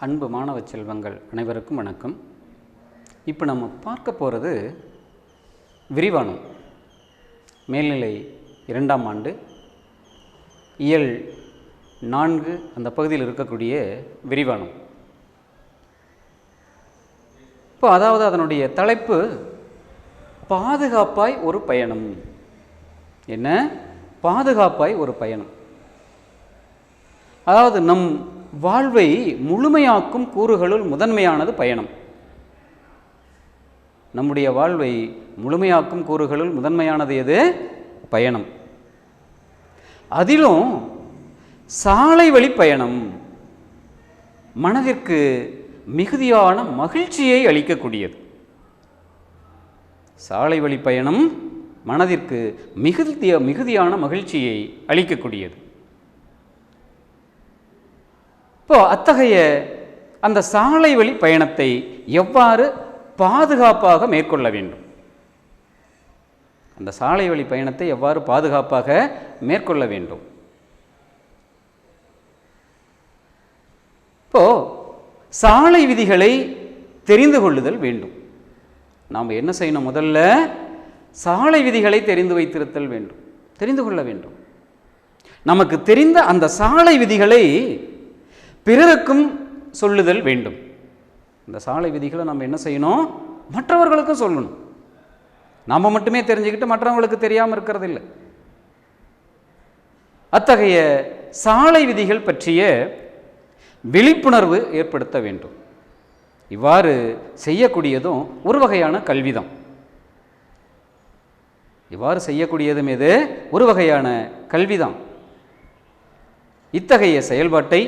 அன்பு மாணவ செல்வங்கள் அனைவருக்கும் வணக்கம். இப்போ நம்ம பார்க்க போகிறது விரிவானம். மேல்நிலை 2ஆம் ஆண்டு இயல் 4 அந்த பகுதியில் இருக்கக்கூடிய விரிவானம். இப்போ அதாவது அதனுடைய தலைப்பு பாதுகாப்பாய் ஒரு பயணம். என்ன? பாதுகாப்பாய் ஒரு பயணம். அதாவது நம் வாழ்வை முழுமையாக்கும் கூறுகளுள் முதன்மையானது பயணம். நம்முடைய வாழ்வை முழுமையாக்கும் கூறுகளுள் முதன்மையானது எது? பயணம். அதிலும் சாலை வழி பயணம் மனதிற்கு மிகுதியான மகிழ்ச்சியை அளிக்கக்கூடியது. சாலை வழி பயணம் மனதிற்கு மிகுதியான மகிழ்ச்சியை அளிக்கக்கூடியது. இப்போ அத்தகைய அந்த சாலை வழி பயணத்தை எவ்வாறு பாதுகாப்பாக மேற்கொள்ள வேண்டும்? அந்த சாலை வழி பயணத்தை எவ்வாறு பாதுகாப்பாக மேற்கொள்ள வேண்டும்? இப்போ சாலை விதிகளை தெரிந்து கொள்ளுதல் வேண்டும். நாம் என்ன செய்யணும்? முதல்ல சாலை விதிகளை தெரிந்து வைத்திருத்தல் வேண்டும், தெரிந்து கொள்ள வேண்டும். நமக்கு தெரிந்த அந்த சாலை விதிகளை பிறருக்கும் சொல்லுதல் வேண்டும். இந்த சாலை விதிகளை நம்ம என்ன செய்யணும்? மற்றவர்களுக்கும் சொல்லணும். நாம் மட்டுமே தெரிஞ்சுக்கிட்டு மற்றவங்களுக்கு தெரியாமல் இருக்கிறது இல்லை. அத்தகைய சாலை விதிகள் பற்றிய விழிப்புணர்வு ஏற்படுத்த வேண்டும். இவ்வாறு செய்யக்கூடியதும் ஒரு வகையான கல்விதான். இவ்வாறு செய்யக்கூடியதும் எது? ஒரு வகையான கல்விதான். இத்தகைய செயல்பாட்டை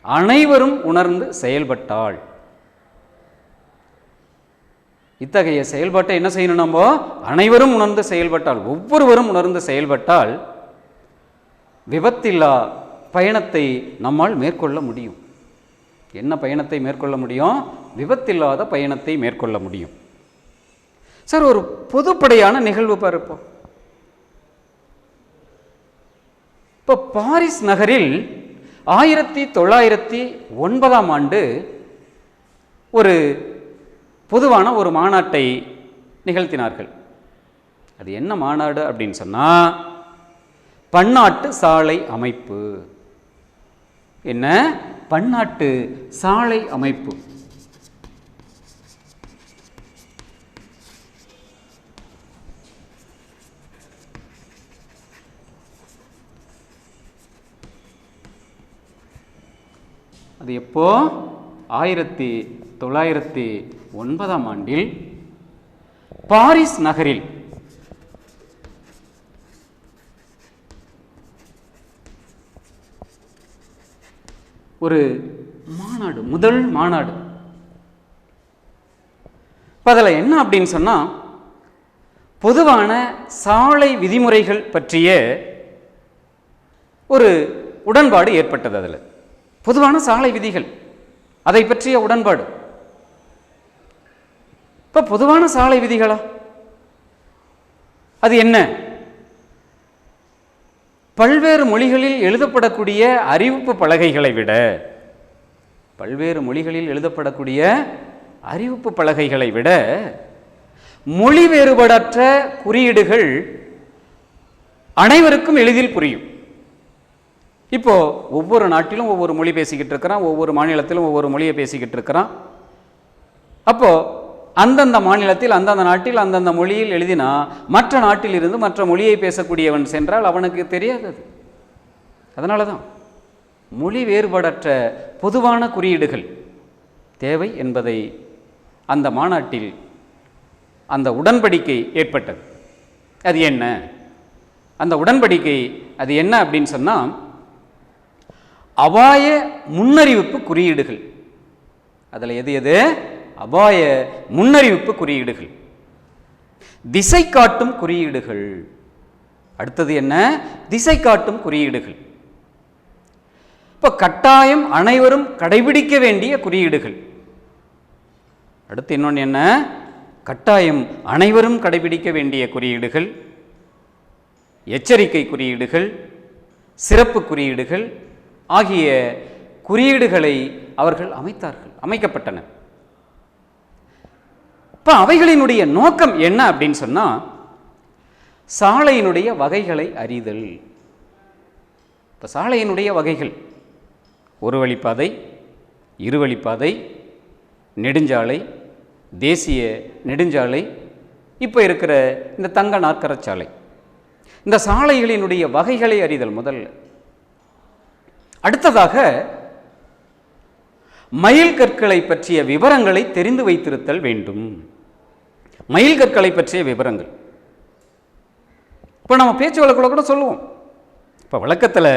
அனைவரும் உணர்ந்து செயல்பட்டால், இத்தகைய செயல்பாட்டை என்ன செய்யணும்? நம்ம அனைவரும் உணர்ந்து செயல்பட்டால், ஒவ்வொருவரும் உணர்ந்து செயல்பட்டால் விபத்தில்லா பயணத்தை நம்மால் மேற்கொள்ள முடியும். என்ன பயணத்தை மேற்கொள்ள முடியும்? விபத்தில்லாத பயணத்தை மேற்கொள்ள முடியும். சார், ஒரு பொதுப்படையான நிகழ்வு பார்ப்போம். இப்போ பாரிஸ் நகரில் 1909ஆம் ஆண்டு ஒரு பொதுவான ஒரு மாநாட்டை நிகழ்த்தினார்கள். அது என்ன மாநாடு அப்படின்னு சொன்னால், பன்னாட்டு சாலை அமைப்பு. என்ன? பன்னாட்டு சாலை அமைப்பு. அது எப்போ? 1909ஆம் ஆண்டில் பாரிஸ் நகரில் ஒரு மாநாடு, முதல் மாநாடு. அதில் என்ன அப்படின்னு சொன்னால், பொதுவான சாலை விதிமுறைகள் பற்றிய ஒரு உடன்பாடு ஏற்பட்டது. அதில் பொதுவான சாலை விதிகள், அதை பற்றிய உடன்பாடு. இப்போ பொதுவான சாலை விதிகளா? அது என்ன? பல்வேறு மொழிகளில் எழுதப்படக்கூடிய அறிவிப்பு பலகைகளை விட, பல்வேறு மொழிகளில் எழுதப்படக்கூடிய அறிவிப்பு பலகைகளை விட மொழி வேறுபாடற்ற குறியீடுகள் அனைவருக்கும் எளிதில் புரியும். இப்போ ஒவ்வொரு நாட்டிலும் ஒவ்வொரு மொழி பேசிக்கிட்டு இருக்கிறான், ஒவ்வொரு மாநிலத்திலும் ஒவ்வொரு மொழியை பேசிக்கிட்டு இருக்கிறான். அப்போ அந்தந்த மாநிலத்தில் அந்தந்த நாட்டில் அந்தந்த மொழியில் எழுதினா மற்ற நாட்டில் இருந்து மற்ற மொழியை பேசக்கூடியவன் சென்றால் அவனுக்கு தெரியாதது. அதனால தான் மொழி வேறுபாடற்ற பொதுவான குறியீடுகள் தேவை என்பதை அந்த மாநாட்டில் அந்த உடன்படிக்கை ஏற்பட்டது. அது என்ன? அந்த உடன்படிக்கை அது என்ன அப்படின்னு சொன்னால், அபாய முன்னறிவிப்பு குறியீடுகள். அதில் எது எது? அபாய முன்னறிவிப்பு குறியீடுகள், திசை காட்டும் குறியீடுகள். அடுத்தது என்ன? திசை காட்டும் குறியீடுகள். இப்போ கட்டாயம் அனைவரும் கடைபிடிக்க வேண்டிய குறியீடுகள். அடுத்து இன்னொன்று என்ன? கட்டாயம் அனைவரும் கடைபிடிக்க வேண்டிய குறியீடுகள், எச்சரிக்கை குறியீடுகள், சிறப்பு குறியீடுகள் ஆகிய குறியீடுகளை அவர்கள் அமைக்கப்பட்டன. இப்போ அவைகளினுடைய நோக்கம் என்ன அப்படின்னு சொன்னால், சாலையினுடைய வகைகளை அறிதல். இப்போ சாலையினுடைய வகைகள் ஒரு வழிப்பாதை, இருவழிப்பாதை, நெடுஞ்சாலை, தேசிய நெடுஞ்சாலை, இப்போ இருக்கிற இந்த தங்க நாற்கர சாலை, இந்த சாலைகளினுடைய வகைகளை அறிதல் முதல்ல. அடுத்ததாக மயில் கற்களை பற்றிய விவரங்களை தெரிந்து வைத்திருத்தல் வேண்டும். மயில் கற்களை பற்றிய விவரங்கள் இப்போ நம்ம பேச்சு வழக்கில் கூட சொல்லுவோம். இப்போ வழக்கத்தில்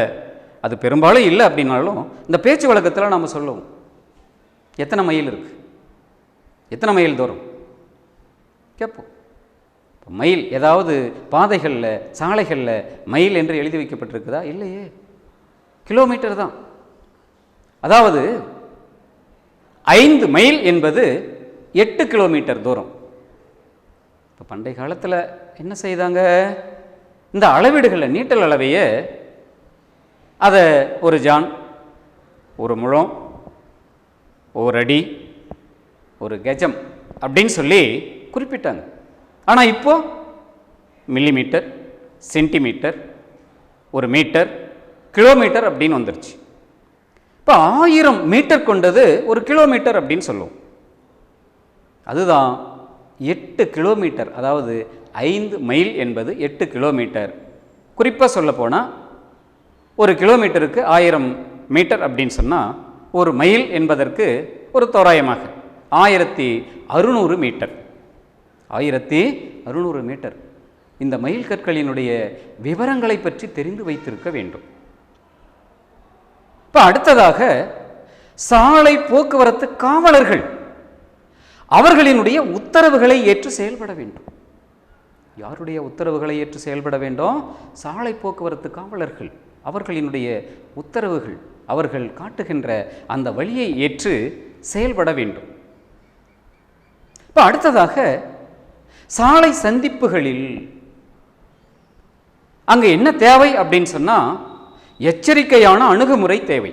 அது பெரும்பாலும் இல்லை அப்படின்னாலும் இந்த பேச்சு வழக்கத்தில் நாம் சொல்லுவோம், எத்தனை மைல் இருக்கு, எத்தனை மைல் தூரம் கேட்போம். இப்போ மைல் ஏதாவது பாதைகளில் சாலைகளில் மைல் என்று எழுதி வைக்கப்பட்டிருக்குதா? இல்லையே, கிலோமீட்டர் தான். அதாவது 5 மைல் என்பது 8 கிலோமீட்டர் தூரம். இப்போ பண்டைய காலத்தில் என்ன செய்தாங்க, இந்த அளவீடுகளில் நீட்டல் அளவையே அதை ஒரு ஜான், ஒரு முழம், ஒரு அடி, ஒரு கஜம் அப்படின்னு சொல்லி குறிப்பிட்டாங்க. ஆனால் இப்போ மில்லிமீட்டர், சென்டிமீட்டர், ஒரு மீட்டர், கிலோமீட்டர் அப்படின்னு வந்துருச்சு. இப்போ 1000 மீட்டர் கொண்டது ஒரு கிலோமீட்டர் அப்படின்னு சொல்லுவோம். அதுதான் 8 கிலோமீட்டர். அதாவது 5 மைல் என்பது 8 கிலோமீட்டர். குறிப்பாக சொல்ல போனால் ஒரு கிலோமீட்டருக்கு 1000 மீட்டர் அப்படின்னு சொன்னால் ஒரு மைல் என்பதற்கு ஒரு தோராயமாக 1600 மீட்டர். 1600 மீட்டர். இந்த மைல் கற்களினுடைய விவரங்களை பற்றி தெரிந்து வைத்திருக்க வேண்டும். இப்போ அடுத்ததாக சாலை போக்குவரத்து காவலர்கள் அவர்களினுடைய உத்தரவுகளை ஏற்று செயல்பட வேண்டும். யாருடைய உத்தரவுகளை ஏற்று செயல்பட வேண்டும்? சாலை போக்குவரத்து காவலர்கள் அவர்களினுடைய உத்தரவுகள், அவர்கள் காட்டுகின்ற அந்த வழியை ஏற்று செயல்பட வேண்டும். இப்போ அடுத்ததாக சாலை சந்திப்புகளில் அங்கே என்ன தேவை அப்படின்னு சொன்னால், எச்சரிக்கையான அணுகுமுறை தேவை.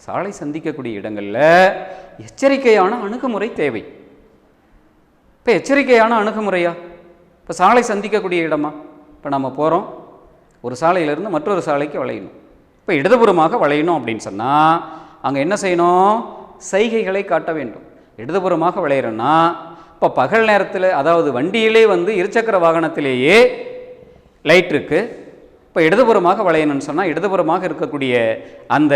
சாலை சந்திக்கக்கூடிய இடங்களில் எச்சரிக்கையான அணுகுமுறை தேவை. இப்போ எச்சரிக்கையான அணுகுமுறையா? இப்போ சாலை சந்திக்கக்கூடிய இடமா? இப்போ நம்ம போகிறோம், ஒரு சாலையிலிருந்து மற்றொரு சாலைக்கு வளையணும். இப்போ இடதுபுறமாக வளையணும் அப்படின்னு சொன்னால் அங்கே என்ன செய்யணும்? சைகைகளை காட்ட வேண்டும். இடதுபுறமாக வளையிறோன்னா இப்போ பகல் நேரத்தில், அதாவது வண்டியிலே இருசக்கர வாகனத்திலேயே லைட் இருக்குது. இப்போ இடதுபுறமாக வளையணும்னு சொன்னால் இடதுபுறமாக இருக்கக்கூடிய அந்த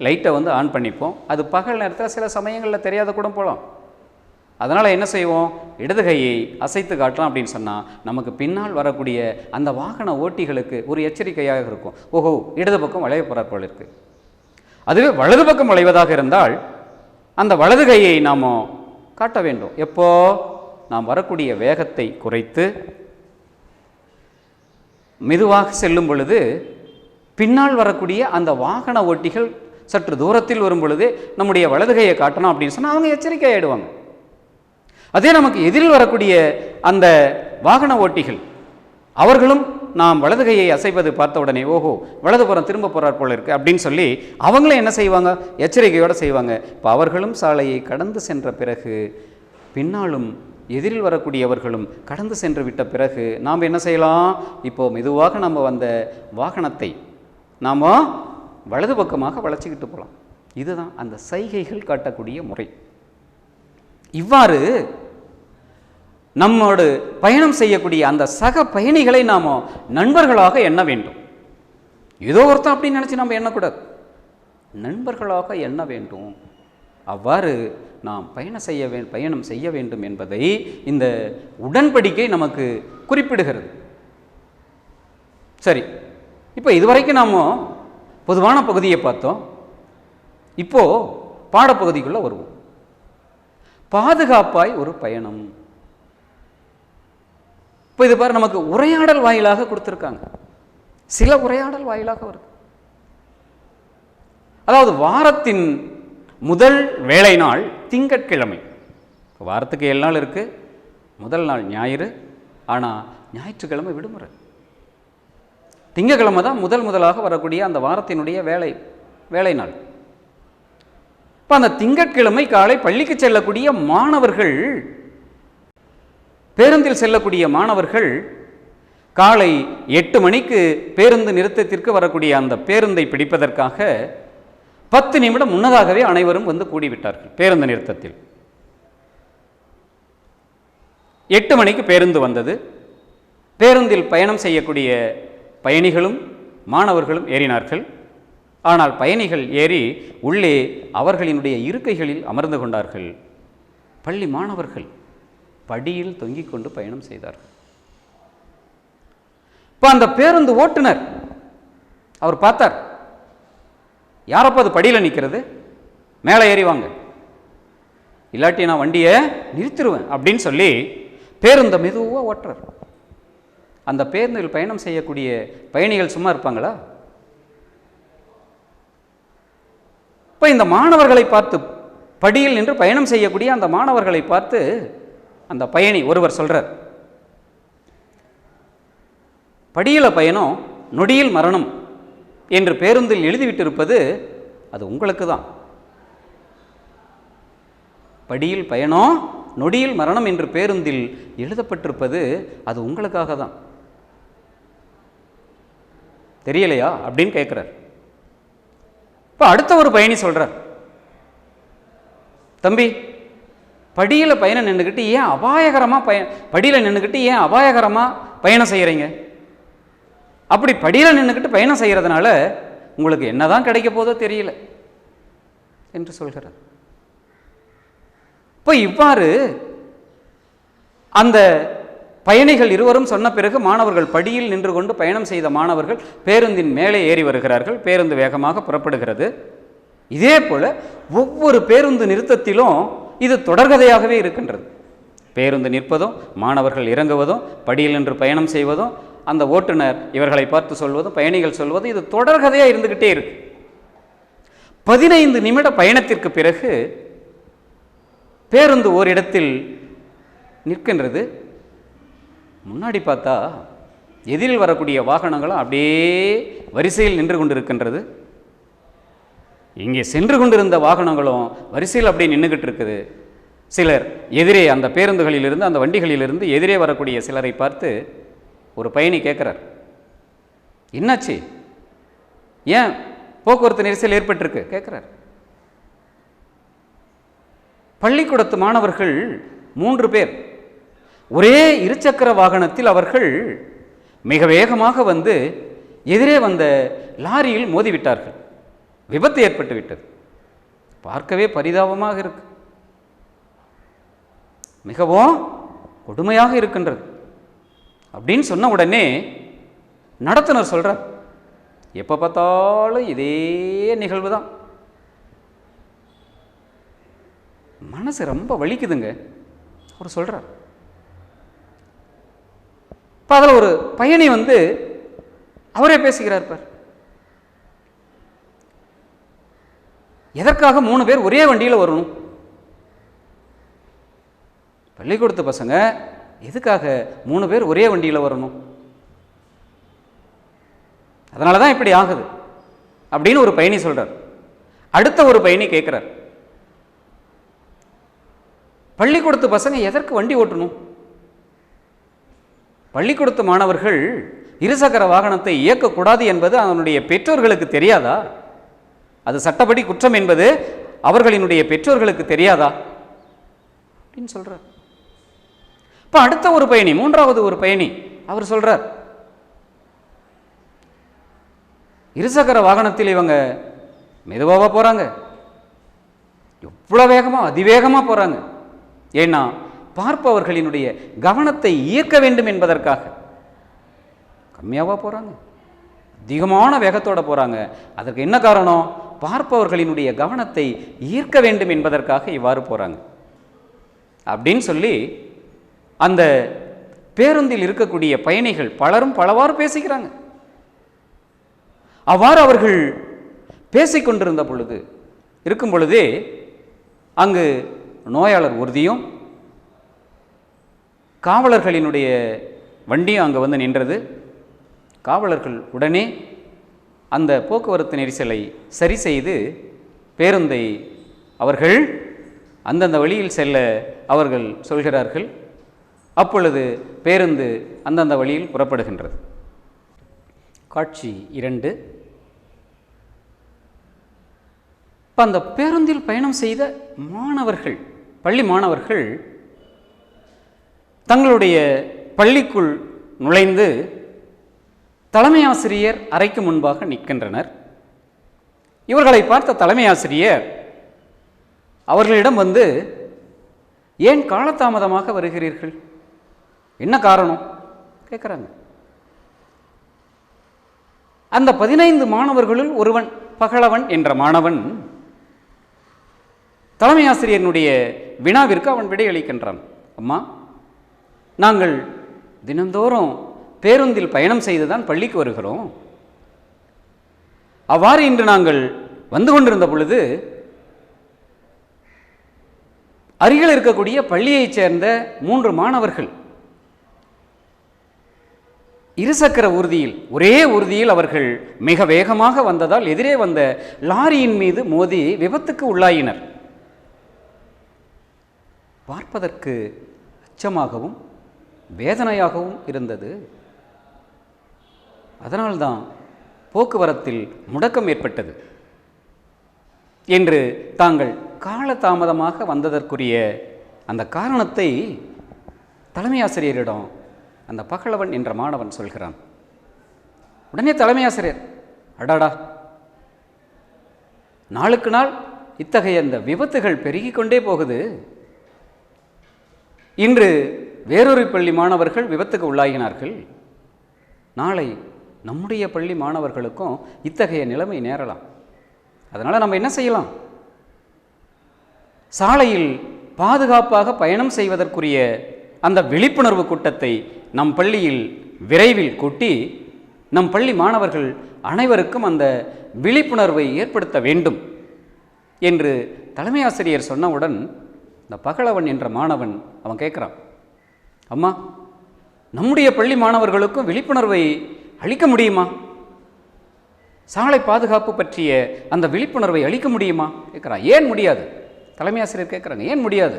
லைட்டை ஆன் பண்ணிப்போம். அது பகல் நேரத்தில் சில சமயங்களில் தெரியாத கூட போகலாம். அதனால் என்ன செய்வோம்? இடது கையை அசைத்து காட்டலாம் அப்படின்னு சொன்னால் நமக்கு பின்னால் வரக்கூடிய அந்த வாகன ஓட்டிகளுக்கு ஒரு எச்சரிக்கையாக இருக்கும். ஓஹோ, இடது பக்கம் வளைய போகிறார் போல இருக்குது. அதுவே வலது பக்கம் வளைவதாக இருந்தால் அந்த வலது கையை நாம் காட்ட வேண்டும். எப்போ? நாம் வரக்கூடிய வேகத்தை குறைத்து மெதுவாக செல்லும் பொழுது பின்னால் வரக்கூடிய அந்த வாகன ஓட்டிகள் சற்று தூரத்தில் வரும் பொழுது நம்முடைய வலது கையை காட்டணும் அப்படின்னு சொன்னால் அவங்க எச்சரிக்கை ஆகிடுவாங்க. அதே நமக்கு எதிரில் வரக்கூடிய அந்த வாகன ஓட்டிகள் அவர்களும் நாம் வலது கையை அசைப்பது பார்த்த உடனே ஓஹோ, வலதுபுறம் திரும்ப போகிறார் போல இருக்குது அப்படின்னு சொல்லி அவங்களும் என்ன செய்வாங்க? எச்சரிக்கையோடு செய்வாங்க. இப்போ அவர்களும் சாலையை கடந்து சென்ற பிறகு பின்னாலும் எதிரில் வரக்கூடியவர்களும் கடந்து சென்று விட்ட பிறகு நாம் என்ன செய்யலாம்? இப்போது மெதுவாக நம்ம வந்த வாகனத்தை நாம் வலது பக்கமாக வளைச்சிக்கிட்டு போகலாம். இதுதான் அந்த சைகைகள் காட்டக்கூடிய முறை. இவ்வாறு நம்மோடு பயணம் செய்யக்கூடிய அந்த சக பயணிகளை நாம் நண்பர்களாக எண்ண வேண்டும். ஏதோ ஒருத்தன் அப்படின்னு நினச்சி நம்ம எண்ணக்கூடாது, நண்பர்களாக எண்ண வேண்டும். அவ்வாறு நாம் பயணம் செய்ய வேண்டும் என்பதை இந்த உடன்படிக்கை நமக்கு குறிப்பிடுகிறது. சரி, இப்போ இதுவரைக்கும் நாம் பொதுவான பகுதியை பார்த்தோம். இப்போது பாடப்பகுதிக்குள்ளே வருவோம். பாதுகாப்பாய் ஒரு பயணம். இப்போ இது பாரு, நமக்கு உரையாடல் வாயிலாக கொடுத்துருக்காங்க. சில உரையாடல் வாயிலாக வருது. அதாவது வாரத்தின் முதல் வேலை நாள் திங்கட்கிழமை. வாரத்துக்கு 7 நாள் இருக்குது. முதல் நாள் ஞாயிறு, ஆனால் ஞாயிற்றுக்கிழமை விடுமுறை. திங்கக்கிழமை தான் முதலாக வரக்கூடிய அந்த வாரத்தினுடைய வேலை நாள். இப்போ அந்த திங்கட்கிழமை காலை பள்ளிக்கு செல்லக்கூடிய மாணவர்கள், பேருந்தில் செல்லக்கூடிய மாணவர்கள் காலை 8 மணிக்கு பேருந்து நிறுத்தத்திற்கு வரக்கூடிய அந்த பேருந்தை பிடிப்பதற்காக 10 நிமிடம் முன்னதாகவே அனைவரும் வந்து கூடிவிட்டார்கள் பேருந்து நிறுத்தத்தில். 8 மணிக்கு பேருந்து வந்தது. பேருந்தில் பயணம் செய்யக்கூடிய பயணிகளும் மாணவர்களும் ஏறினார்கள். ஆனால் பயணிகள் ஏறி உள்ளே அவர்களினுடைய இருக்கைகளில் அமர்ந்து கொண்டார்கள். பள்ளி மாணவர்கள் படியில் தொங்கிக் கொண்டு பயணம் செய்தார்கள். இப்போ அந்த பேருந்து ஓட்டுநர் அவர் பார்த்தார், யாரப்போ அது படியில் நிற்கிறது, மேலே ஏறி வாங்க, இல்லாட்டி நான் வண்டியை நிறுத்திடுவேன் அப்படின்னு சொல்லி பேருந்தை மெதுவாக ஓட்டுறார். அந்த பேருந்தில் பயணம் செய்யக்கூடிய பயணிகள் சும்மா இருப்பாங்களா? இப்போ இந்த மாணவர்களை பார்த்து, படியில் நின்று பயணம் செய்யக்கூடிய அந்த மாணவர்களை பார்த்து அந்த பயணி ஒருவர் சொல்றார், படியில் பயணம் நொடியில் மரணம் என்று பேருந்தில் எழுதிவிட்டிருப்பது அது உங்களுக்கு தான். படியில் பயணம் நொடியில் மரணம் என்று பேருந்தில் எழுதப்பட்டிருப்பது அது உங்களுக்காக தான். தெரியலையா அப்படின்னு கேட்கிறார். இப்போ அடுத்த ஒரு பயணி சொல்றார், தம்பி படியில் பயணம் நின்றுக்கிட்டு ஏன் அபாயகரமாக படியில் நின்றுக்கிட்டு ஏன் அபாயகரமாக பயணம் செய்கிறீங்க? அப்படி படியில் நின்றுக்கிட்டு பயணம் செய்கிறதுனால உங்களுக்கு என்னதான் கிடைக்க போதோ தெரியல என்று சொல்கிறார். இப்போ இவ்வாறு அந்த பயணிகள் இருவரும் சொன்ன பிறகு மாணவர்கள் படியில் நின்று கொண்டு பயணம் செய்த மாணவர்கள் பேருந்தின் மேலே ஏறி வருகிறார்கள். பேருந்து வேகமாக புறப்படுகிறது. இதே போல ஒவ்வொரு பேருந்து நிறுத்தத்திலும் இது தொடர்கதையாகவே இருக்கின்றது. பேருந்து நிற்பதும், மாணவர்கள் இறங்குவதும், படியில் நின்று பயணம் செய்வதும், அந்த ஓட்டுநர் இவர்களை பார்த்து சொல்வதும், பயணிகள் சொல்வதும், இது தொடர்கதையாக இருந்துகிட்டே இருக்கு. 15 நிமிட பயணத்திற்கு பிறகு பேருந்து ஓரிடத்தில் நிற்கின்றது. முன்னாடி பார்த்தா எதிரில் வரக்கூடிய வாகனங்களும் அப்படியே வரிசையில் நின்று கொண்டிருக்கின்றது. இங்கே சென்று கொண்டிருந்த வாகனங்களும் வரிசையில் அப்படியே நின்றுகிட்டு இருக்குது. சிலர் எதிரே அந்த பேருந்துகளிலிருந்து, அந்த வண்டிகளிலிருந்து எதிரே வரக்கூடிய சிலரை பார்த்து ஒரு பயணி கேட்குறார், என்னாச்சு, ஏன் போக்குவரத்து நெரிசல் ஏற்பட்டிருக்கு கேட்குறார். பள்ளிக்கூடத்து மாணவர்கள் 3 பேர் ஒரே இருசக்கர வாகனத்தில் அவர்கள் மிக வேகமாக வந்து எதிரே வந்த லாரியில் மோதிவிட்டார்கள். விபத்து ஏற்பட்டு விட்டது. பார்க்கவே பரிதாபமாக இருக்கு, மிகவும் கொடுமையாக இருக்கின்றது அப்படின்னு சொன்ன உடனே நடத்துனர் சொல்றார், எப்போ பார்த்தாலும் இதே நிகழ்வு தான், மனசு ரொம்ப வலிக்குதுங்க அவர் சொல்றார். இப்போ அதில் ஒரு பயணி வந்து அவரே பேசுகிறார், பார் எதற்காக 3 பேர் ஒரே வண்டியில் வரணும்? பள்ளிக்கூடத்து பசங்க எதுக்காக 3 பேர் ஒரே வண்டியில் வரணும்? அதனால தான் இப்படி ஆகுது அப்படின்னு ஒரு பயணி சொல்றார். அடுத்த ஒரு பயணி கேட்கிறார், பள்ளிக்கூடத்து பசங்க எதற்கு வண்டி ஓட்டணும்? பள்ளிக்கூடத்து மாணவர்கள் இருசக்கர வாகனத்தை இயக்கக்கூடாது என்பது அவனுடைய பெற்றோர்களுக்கு தெரியாதா? அது சட்டப்படி குற்றம் என்பது அவர்களினுடைய பெற்றோர்களுக்கு தெரியாதா அப்படின்னு சொல்றார். இப்போ அடுத்த ஒரு பயணி, 3வது ஒரு பயணி, அவர் சொல்றார், இருசக்கர வாகனத்தில் இவங்க மெதுவாக போறாங்க, எவ்வளோ வேகமாக அதிவேகமாக போறாங்க, ஏன்னா பார்ப்பவர்களினுடைய கவனத்தை ஈர்க்க வேண்டும் என்பதற்காக. கம்மியாவா போறாங்க, அதிகமான வேகத்தோட போறாங்க. அதற்கு என்ன காரணம்? பார்ப்பவர்களினுடைய கவனத்தை ஈர்க்க வேண்டும் என்பதற்காக இவ்வாறு போறாங்க அப்படின்னு சொல்லி அந்த பேருந்தில் இருக்கக்கூடிய பயணிகள் பலரும் பலவாறு பேசுகிறாங்க. அவ்வாறு அவர்கள் பேசிக்கொண்டிருந்த பொழுது இருக்கும் பொழுதே அங்கு நோயாளர் உறுதியும் காவலர்களினுடைய வண்டியும் அங்கே வந்து நின்றது. காவலர்கள் உடனே அந்த போக்குவரத்து நெரிசலை சரி செய்து பேருந்தை அவர்கள் அந்தந்த வழியில் செல்ல அவர்கள் சொல்கிறார்கள். அப்பொழுது பேருந்து அந்தந்த வழியில் புறப்படுகின்றது. காட்சி 2. இப்போ அந்த பேருந்தில் பயணம் செய்த மாணவர்கள், பள்ளி மாணவர்கள் தங்களுடைய பள்ளிக்குள் நுழைந்து தலைமை ஆசிரியர் அறைக்கு முன்பாக நிற்கின்றனர். இவர்களை பார்த்த தலைமை ஆசிரியர் அவர்களிடம் வந்து, ஏன் காலதாமதமாக வருகிறீர்கள், என்ன காரணம் கேட்குறாங்க. அந்த 15 மாணவர்களுள் ஒருவன், பகலவன் என்ற மாணவன், தலைமை ஆசிரியனுடைய வினாவிற்கு அவன் விடையளிக்கின்றான். அம்மா, நாங்கள் தினந்தோறும் பேருந்தில் பயணம் செய்துதான் பள்ளிக்கு வருகிறோம். அவ்வாறு இன்று நாங்கள் வந்து கொண்டிருந்த பொழுது அருகில் இருக்கக்கூடிய பள்ளியைச் சேர்ந்த 3 மாணவர்கள் இருசக்கர ஊர்தியில், ஒரே ஊர்தியில் அவர்கள் மிக வேகமாக வந்ததால் எதிரே வந்த லாரியின் மீது மோதி விபத்துக்கு உள்ளாயினர். பார்ப்பதற்கு அச்சமாகவும் வேதனையாகவும் இருந்தது. அதனால்தான் போக்குவரத்தில் முடக்கம் ஏற்பட்டது என்று தாங்கள் காலதாமதமாக வந்ததற்குரிய அந்த காரணத்தை தலைமை ஆசிரியரிடம் அந்த பகலவன் என்ற மாணவன் சொல்கிறான். உடனே தலைமை ஆசிரியர், அடாடா, நாளுக்கு நாள் இத்தகைய இந்த விபத்துகள் பெருகிக் கொண்டே போகுது. இன்று வேறொரு பள்ளி மாணவர்கள் விபத்துக்கு உள்ளாகினார்கள். நாளை நம்முடைய பள்ளி மாணவர்களுக்கும் இத்தகைய நிலைமை நேரலாம். அதனால் நம்ம என்ன செய்யலாம்? சாலையில் பாதுகாப்பாக பயணம் செய்வதற்குரிய அந்த விழிப்புணர்வு கூட்டத்தை நம் பள்ளியில் விரைவில் கூட்டி நம் பள்ளி மாணவர்கள் அனைவருக்கும் அந்த விழிப்புணர்வை ஏற்படுத்த வேண்டும் என்று தலைமை ஆசிரியர் சொன்னவுடன் இந்த பகலவன் என்ற மாணவன் அவன் கேட்குறான், அம்மா, நம்முடைய பள்ளி மாணவர்களுக்கும் விழிப்புணர்வை அளிக்க முடியுமா? சாலை பாதுகாப்பு பற்றிய அந்த விழிப்புணர்வை அளிக்க முடியுமா கேட்குறான். ஏன் முடியாது? தலைமை ஆசிரியர் கேட்குறாங்க, ஏன் முடியாது?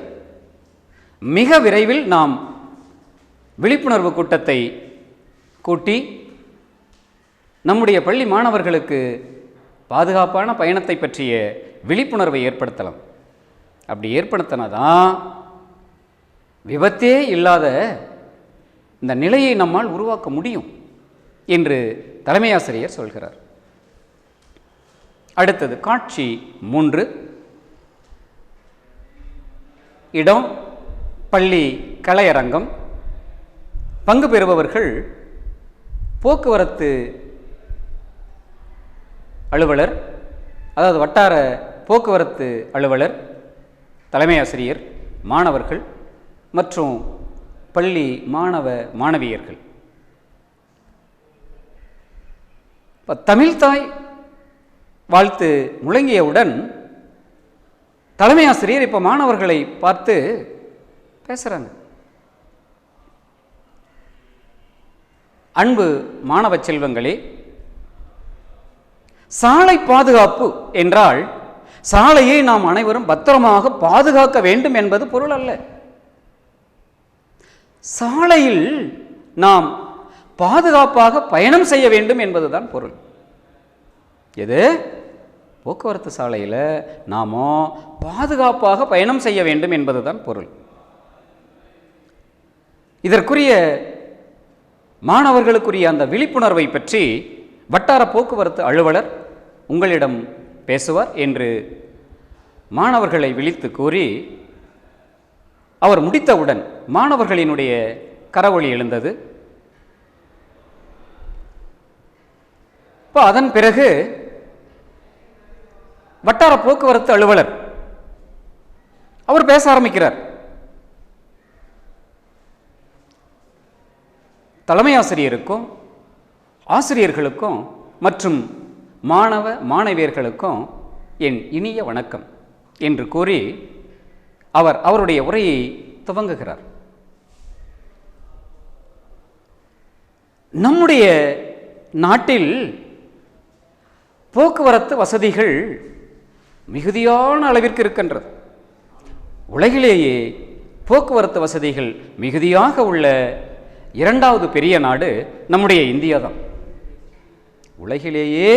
மிக விரைவில் நாம் விழிப்புணர்வு கூட்டத்தை கூட்டி நம்முடைய பள்ளி மாணவர்களுக்கு பாதுகாப்பான பயணத்தை பற்றிய விழிப்புணர்வை ஏற்படுத்தலாம். அப்படி ஏற்படுத்தினாதான் விபத்தே இல்லாத இந்த நிலையை நம்மால் உருவாக்க முடியும் என்று தலைமை ஆசிரியர் சொல்கிறார். அடுத்தது காட்சி 3. இடம் பள்ளி கலையரங்கம். பங்கு பெறுபவர்கள் போக்குவரத்து அலுவலர், அதாவது வட்டார போக்குவரத்து அலுவலர், தலைமை ஆசிரியர், மாணவர்கள் மற்றும் பள்ளி மாணவ மாணவியர்கள். இப்போ தமிழ்தாய் வாழ்த்து முழங்கியவுடன் தலைமை ஆசிரியர் இப்போ மாணவர்களை பார்த்து பேசுகிறாங்க. அன்பு மாணவ செல்வங்களே, சாலை பாதுகாப்பு என்றால் சாலையை நாம் அனைவரும் பத்திரமாக பாதுகாக்க வேண்டும் என்பது பொருள் அல்ல. சாலையில் நாம் பாதுகாப்பாக பயணம் செய்ய வேண்டும் என்பதுதான் பொருள். எது? போக்குவரத்து சாலையில் நாம் பாதுகாப்பாக பயணம் செய்ய வேண்டும் என்பதுதான் பொருள். இதற்குரிய மாணவர்களுக்குரிய அந்த விழிப்புணர்வை பற்றி வட்டார போக்குவரத்து அலுவலர் உங்களிடம் பேசுவார் என்று மாணவர்களை விழித்து கூறி அவர் முடித்தவுடன் மாணவர்களினுடைய கரவொலி எழுந்தது. இப்போ அதன் பிறகு வட்டார போக்குவரத்து அலுவலர் அவர் பேச ஆரம்பிக்கிறார். தலைமை ஆசிரியருக்கும் ஆசிரியர்களுக்கும் மற்றும் மாணவ மாணவியர்களுக்கும் என் இனிய வணக்கம் என்று கூறி அவர் அவருடைய உரையை துவங்குகிறார். நம்முடைய நாட்டில் போக்குவரத்து வசதிகள் மிகுதியான அளவிற்கு இருக்கின்றது. உலகிலேயே போக்குவரத்து வசதிகள் மிகுதியாக உள்ள இரண்டாவது பெரிய நாடு நம்முடைய இந்தியா தான். உலகிலேயே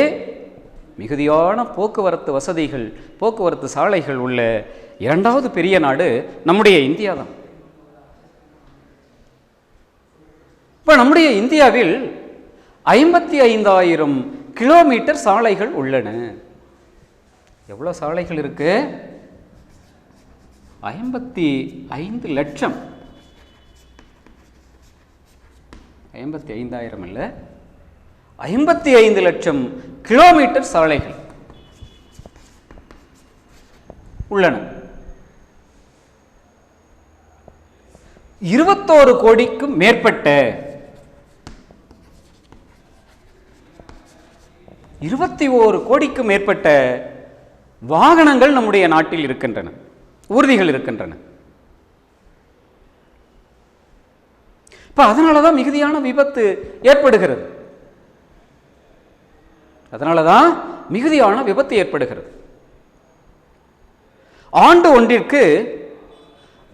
மிகுதியான போக்குவரத்து வசதிகள், போக்குவரத்து சாலைகள் உள்ள இரண்டாவது பெரிய நாடு நம்முடைய இந்தியா தான். இப்போ நம்முடைய இந்தியாவில் 55,000 கிலோமீட்டர் சாலைகள் உள்ளன. எவ்வளோ சாலைகள் இருக்கு? 55 லட்சம். 55,000 இல்லை, 55 லட்சம் கிலோமீட்டர் சாலைகள் உள்ளன. 21 கோடிக்கும் மேற்பட்ட 21 கோடிக்கும் மேற்பட்ட வாகனங்கள் நம்முடைய நாட்டில் இருக்கின்றன, ஊர்திகள் இருக்கின்றன. இப்ப அதனாலதான் மிகுதியான விபத்து ஏற்படுகிறது. அதனாலதான் மிகுதியான விபத்து ஏற்படுகிறது. ஆண்டு ஒன்றிற்கு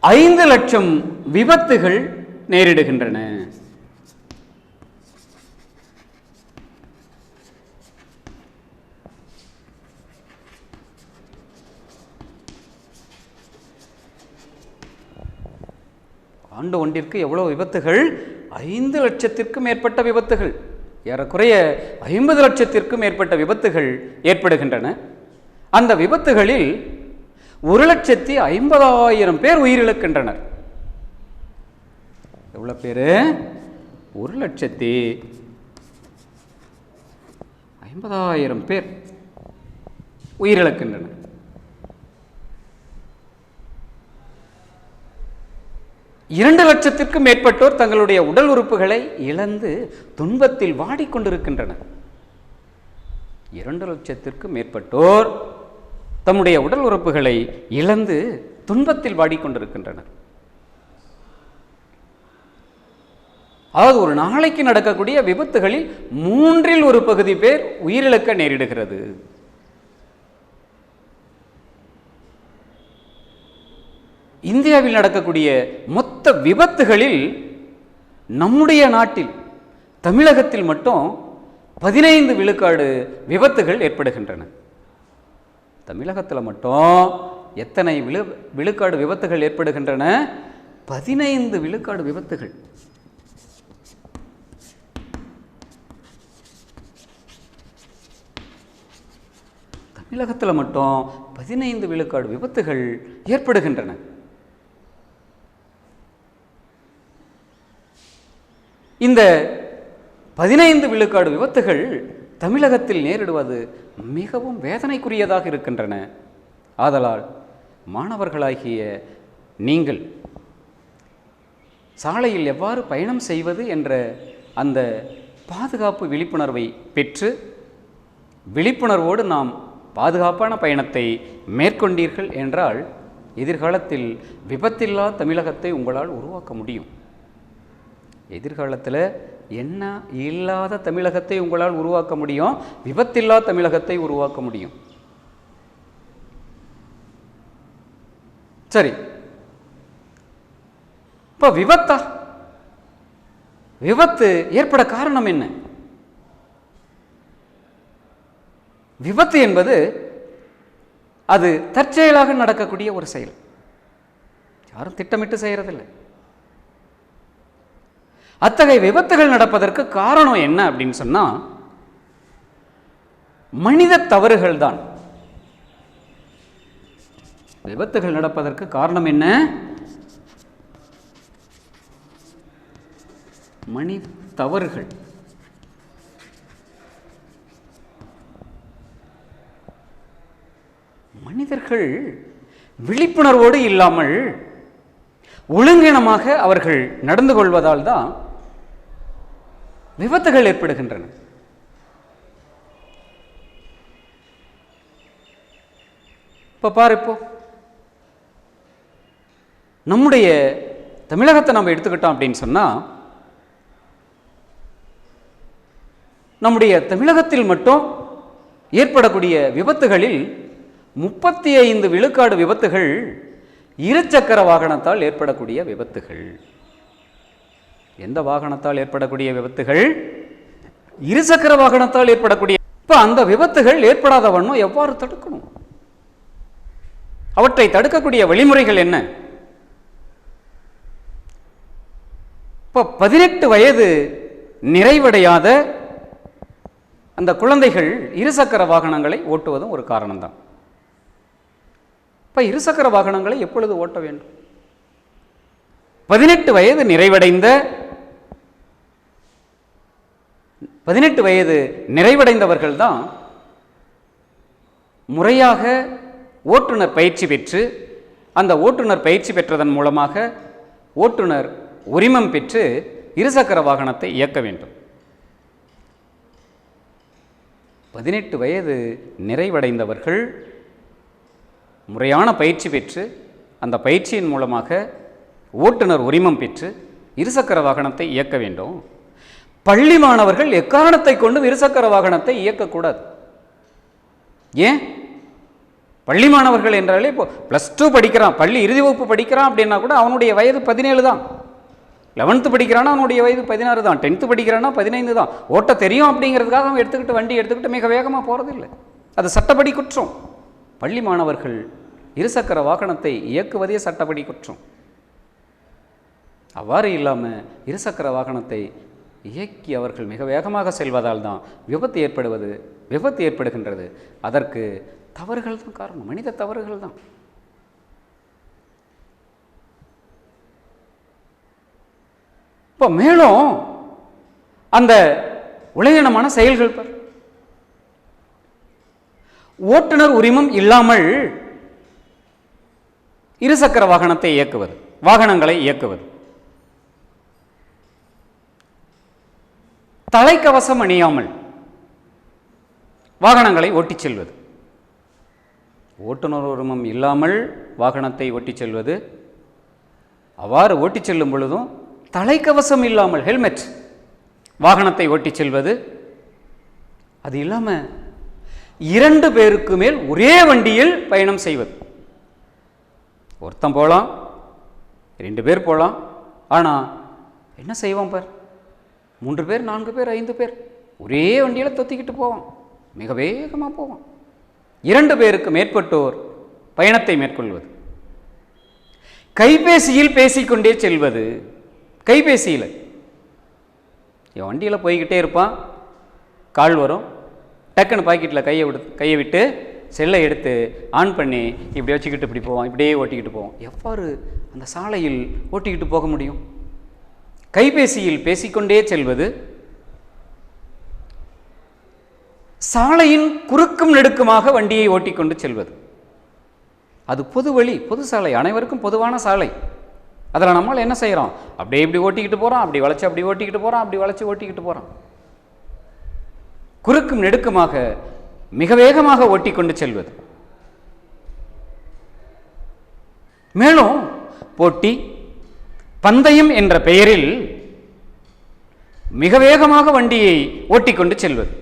5 லட்சம் விபத்துகள் நேரிடுகின்றன. ஆண்டு ஒன்றிற்கு எவ்வளவு விபத்துகள்? 5 லட்சத்திற்கும் மேற்பட்ட விபத்துகள், ஏறக்குறைய 50 லட்சத்திற்கும் மேற்பட்ட விபத்துகள் ஏற்படுகின்றன. அந்த விபத்துகளில் 1,50,000 பேர் உயிரிழக்கின்றனர். எவ்வளவு பேரு? 1,50,000 பேர் உயிரிழக்கின்றனர். இரண்டு லட்சத்திற்கும் மேற்பட்டோர் தங்களுடைய உடல் உறுப்புகளை இழந்து துன்பத்தில் வாடிக்கொண்டிருக்கின்றனர். 2 லட்சத்திற்கும் மேற்பட்டோர் தம்முடைய உடல் உறுப்புகளை இழந்து துன்பத்தில் வாடிக்கொண்டிருக்கின்றனர். அதாவது ஒரு நாளைக்கு நடக்கக்கூடிய விபத்துகளில் 1/3 பேர் உயிரிழக்க நேரிடுகிறது. இந்தியாவில் நடக்கக்கூடிய மொத்த விபத்துகளில் நம்முடைய நாட்டில் தமிழகத்தில் மட்டும் 15 விழுக்காடு விபத்துகள் ஏற்படுகின்றன. தமிழகத்தில் மட்டும் எத்தனை விழுக்காடு விபத்துகள் ஏற்படுகின்றன? 15 விழுக்காடு விபத்துகள். தமிழகத்தில் மட்டும் 15 விழுக்காடு விபத்துகள் ஏற்படுகின்றன. இந்த 15 விழுக்காடு விபத்துகள் தமிழகத்தில் நேரிடுவது மிகவும் வேதனைக்குரியதாக இருக்கின்றன. ஆதலால் மாணவர்களாகிய நீங்கள் சாலையில் எவ்வாறு பயணம் செய்வது என்ற அந்த பாதுகாப்பு விழிப்புணர்வை பெற்று விழிப்புணர்வோடு நாம் பாதுகாப்பான பயணத்தை மேற்கொண்டீர்கள் என்றால் எதிர்காலத்தில் விபத்தில்லா தமிழகத்தை உங்களால் உருவாக்க முடியும். எதிர்காலத்தில் என்ன இல்லாத தமிழகத்தை உங்களால் உருவாக்க முடியும், விபத்தில்லா தமிழகத்தை உருவாக்க முடியும். சரி, இப்போ விபத்து ஏற்பட காரணம் என்ன? விபத்து என்பது அது தற்செயலாக நடக்கக்கூடிய ஒரு செயல். யாரும் திட்டமிட்டு செய்யறதில்லை. அத்தகைய விபத்துகள் நடப்பதற்கு காரணம் என்ன அப்படின்னு சொன்னா மனித தவறுகள் தான். விபத்துகள் நடப்பதற்கு காரணம் என்ன? மனித தவறுகள். மனிதர்கள் விழிப்புணர்வோடு இல்லாமல் ஒழுங்கினமாக அவர்கள் நடந்து கொள்வதால் தான் விபத்துகள் ஏற்படுகின்றன. இப்போ பாரு, இப்போ நம்முடைய தமிழகத்தை நம்ம எடுத்துக்கிட்டோம் அப்படின்னு சொன்னா நம்முடைய தமிழகத்தில் மட்டும் ஏற்படக்கூடிய விபத்துகளில் 35 விழுக்காடு விபத்துகள் இருசக்கர வாகனத்தால் ஏற்படக்கூடிய விபத்துகள். எந்த வாகனத்தால் ஏற்படக்கூடிய விபத்துகள்? இருசக்கர வாகனத்தால் ஏற்படக்கூடிய. இப்ப அந்த விபத்துகள் ஏற்படாத வண்ணம் எவ்வாறு தடுக்கணும்? அவற்றை தடுக்கக்கூடிய வழிமுறைகள் என்ன? இப்ப 18 வயது நிறைவடையாத அந்த குழந்தைகள் இருசக்கர வாகனங்களை ஓட்டுவதும் ஒரு காரணம்தான். இப்ப இருசக்கர வாகனங்களை எப்பொழுது ஓட்ட வேண்டும்? 18 வயது நிறைவடைந்த 18 வயது நிறைவடைந்தவர்கள் தான் முறையாக ஓட்டுநர் பயிற்சி பெற்று, அந்த ஓட்டுநர் பயிற்சி பெற்றதன் மூலமாக ஓட்டுநர் உரிமம் பெற்று இருசக்கர வாகனத்தை இயக்க வேண்டும். 18 வயது நிறைவடைந்தவர்கள் முறையான பயிற்சி பெற்று, அந்த பயிற்சியின் மூலமாக ஓட்டுநர் உரிமம் பெற்று இருசக்கர வாகனத்தை இயக்க வேண்டும். பள்ளி மாணவர்கள் எக்காரணத்தை கொண்டும் இருசக்கர வாகனத்தை இயக்கக்கூடாது. ஏன்? பள்ளி மாணவர்கள் என்றாலே இப்போ +2 படிக்கிறான், பள்ளி இறுதி வகுப்பு படிக்கிறான் அப்படின்னா கூட அவனுடைய வயது 17 தான். 11th படிக்கிறானா அவனுடைய வயது 16 தான். 10th படிக்கிறானா 15 தான். ஓட்ட தெரியும் அப்படிங்கிறதுக்காக அவன் எடுத்துக்கிட்டு வண்டி எடுத்துக்கிட்டு மிக வேகமாக போகிறதில்லை. அது சட்டப்படி குற்றம். பள்ளி மாணவர்கள் இருசக்கர வாகனத்தை இயக்குவதே சட்டப்படி குற்றம். அவ்வாறு இல்லாமல் இருசக்கர வாகனத்தை இயக்கி அவர்கள் மிக வேகமாக செல்வதால் தான் விபத்து ஏற்படுகின்றது. அதற்கு தவறுகள் தான் காரணம், மனித தவறுகள் தான். இப்போ மேலும் அந்த உலகினமான செயல்கள் பார். ஓட்டுநர் உரிமம் இல்லாமல் இருசக்கர வாகனத்தை இயக்குவது, வாகனங்களை இயக்குவது, தலைக்கவசம் அணியாமல் வாகனங்களை ஓட்டிச் செல்வது, ஓட்டுநர் உரிமம் இல்லாமல் வாகனத்தை ஓட்டிச் செல்வது, அவ்வாறு ஓட்டிச் செல்லும் பொழுதும் தலைக்கவசம் இல்லாமல் ஹெல்மெட் வாகனத்தை ஓட்டிச் செல்வது, அது இல்லாமல் 2 பேருக்கு மேல் ஒரே வண்டியில் பயணம் செய்வது. ஒருத்தன் போகலாம், 2 பேர் போகலாம், ஆனால் என்ன செய்வான் பார், 3 பேர் 4 பேர் 5 பேர் ஒரே வண்டியில் தொத்திக்கிட்டு போவான், மிக வேகமாக போவான். 2 பேருக்கு மேற்பட்டோர் பயணத்தை மேற்கொள்வது, கைபேசியில் பேசிக்கொண்டே செல்வது. கைபேசியில் என் வண்டியில் போய்கிட்டே இருப்பான், கால் வரும், டக்குன்னு பாக்கெட்டில் கையை விட்டு செல்லை எடுத்து ஆன் பண்ணி இப்படி வச்சுக்கிட்டு இப்படி போவான், இப்படியே ஓட்டிக்கிட்டு போவான். எவ்வாறு அந்த சாலையில் ஓட்டிக்கிட்டு போக முடியும்? கைபேசியில் பேசிக்கொண்டே செல்வது, சாலையின் குறுக்கும் நெடுக்குமாக வண்டியை ஓட்டிக்கொண்டு செல்வது. அது பொது வழி, பொது சாலை, அனைவருக்கும் பொதுவான சாலை. அதில் நம்மளால் என்ன செய்கிறோம்? அப்படியே இப்படி ஓட்டிக்கிட்டு போகிறோம், அப்படி வளைச்சி அப்படி ஓட்டிக்கிட்டு போகிறோம், அப்படி வளைச்சி ஓட்டிக்கிட்டு போகிறோம். குறுக்கும் நெடுக்குமாக மிக வேகமாக ஓட்டிக்கொண்டு செல்வது. மேலும் போட்டி பந்தயம் என்ற பெயரில் மிக வேகமாக வண்டியை ஓட்டிக்கொண்டு செல்வது.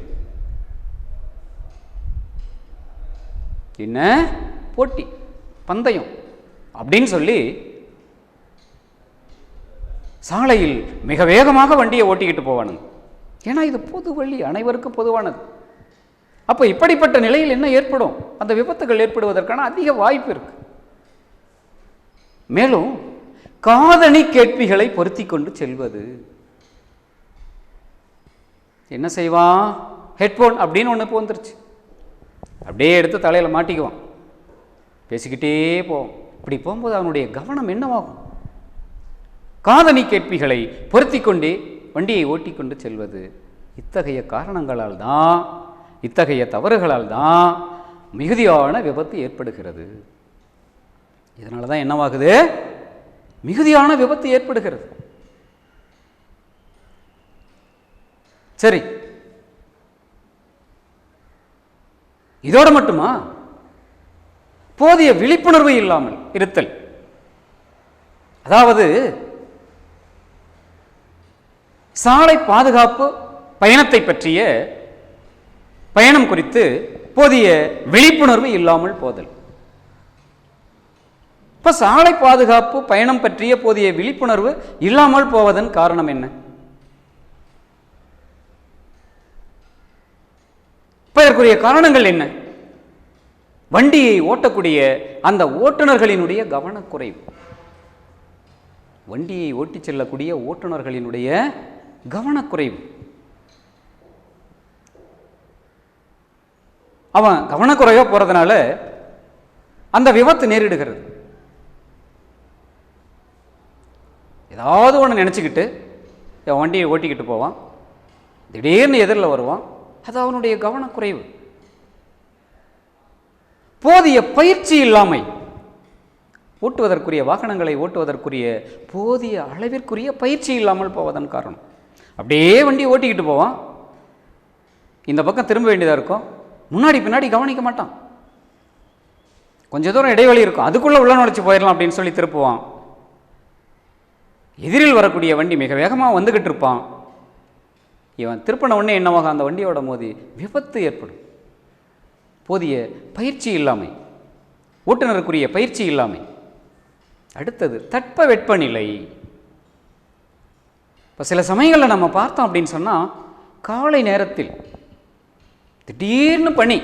என்ன போட்டி பந்தயம் அப்படின்னு சொல்லி சாலையில் மிக வேகமாக வண்டியை ஓட்டிக்கிட்டு போவானுங்க. ஏன்னா இது பொது வழி, அனைவருக்கும் பொதுவானது. அப்போ இப்படிப்பட்ட நிலையில் என்ன ஏற்படும்? அந்த விபத்துகள் ஏற்படுவதற்கான அதிக வாய்ப்பு இருக்கு. மேலும் காதணி கேட்பிகளை பொருத்தி கொண்டு செல்வது. என்ன செய்வான்? ஹெட்போன் அப்படின்னு ஒன்று வந்துருச்சு, அப்படியே எடுத்து தலையில் மாட்டிக்குவான், பேசிக்கிட்டே போவோம். இப்படி போகும்போது அவனுடைய கவனம் என்னவாகும்? காதணி கேட்பிகளை பொருத்தி கொண்டே வண்டியை ஓட்டிக்கொண்டு செல்வது. இத்தகைய காரணங்களால் தான், இத்தகைய தவறுகளால் தான் மிகுதியான விபத்து ஏற்படுகிறது. இதனால தான் என்னவாகுது? மிகுதியான விபத்து ஏற்படுகிறது. சரி, இதோட மட்டுமா? போதிய விழிப்புணர்வு இல்லாமல் இருத்தல். அதாவது சாலை பாதுகாப்பு பயணத்தை பற்றிய பயணம் குறித்து போதிய விழிப்புணர்வு இல்லாமல் போதல். இப்ப சாலை பாதுகாப்பு பயணம் பற்றிய போதிய விழிப்புணர்வு இல்லாமல் போவதன் காரணம் என்ன? இதற்குரிய காரணங்கள் என்ன? வண்டியை ஓட்டக்கூடிய அந்த ஓட்டுநர்களினுடைய கவனக்குறைவு. வண்டியை ஓட்டி செல்லக்கூடிய ஓட்டுநர்களினுடைய கவனக்குறைவு. அவன் கவனக்குறைவா போறதுனால அந்த விபத்து நேரிடுகிறது. ஏதாவது ஒன்று நினச்சிக்கிட்டு வண்டியை ஓட்டிக்கிட்டு போவான், திடீர்னு எதிரில் வருவான். அது அவனுடைய கவனக்குறைவு. போதிய பயிற்சி இல்லாமை, ஓட்டுவதற்குரிய வாகனங்களை ஓட்டுவதற்குரிய போதிய அளவிற்குரிய பயிற்சி இல்லாமல் போவதன் காரணம். அப்படியே வண்டியை ஓட்டிக்கிட்டு போவான், இந்த பக்கம் திரும்ப வேண்டியதாக இருக்கும், முன்னாடி பின்னாடி கவனிக்க மாட்டான். கொஞ்ச தூரம் இடைவெளி இருக்கும், அதுக்குள்ளே உள்ள நுழைச்சி போயிடலாம் அப்படின்னு சொல்லி திருப்புவான். எதிரில் வரக்கூடிய வண்டி மிக வேகமாக வந்துக்கிட்டு இருப்பான். இவன் திருப்பின உடனே என்னவாக அந்த வண்டியோட மோதி விபத்து ஏற்படும். போதிய பயிற்சி இல்லாமை, ஓட்டுநருக்குரிய பயிற்சி இல்லாமை. அடுத்தது தட்ப வெப்பநிலை. இப்போ சில சமயங்களில் நம்ம பார்த்தோம் அப்படின்னு சொன்னால், காலை நேரத்தில் திடீர்னு பனி,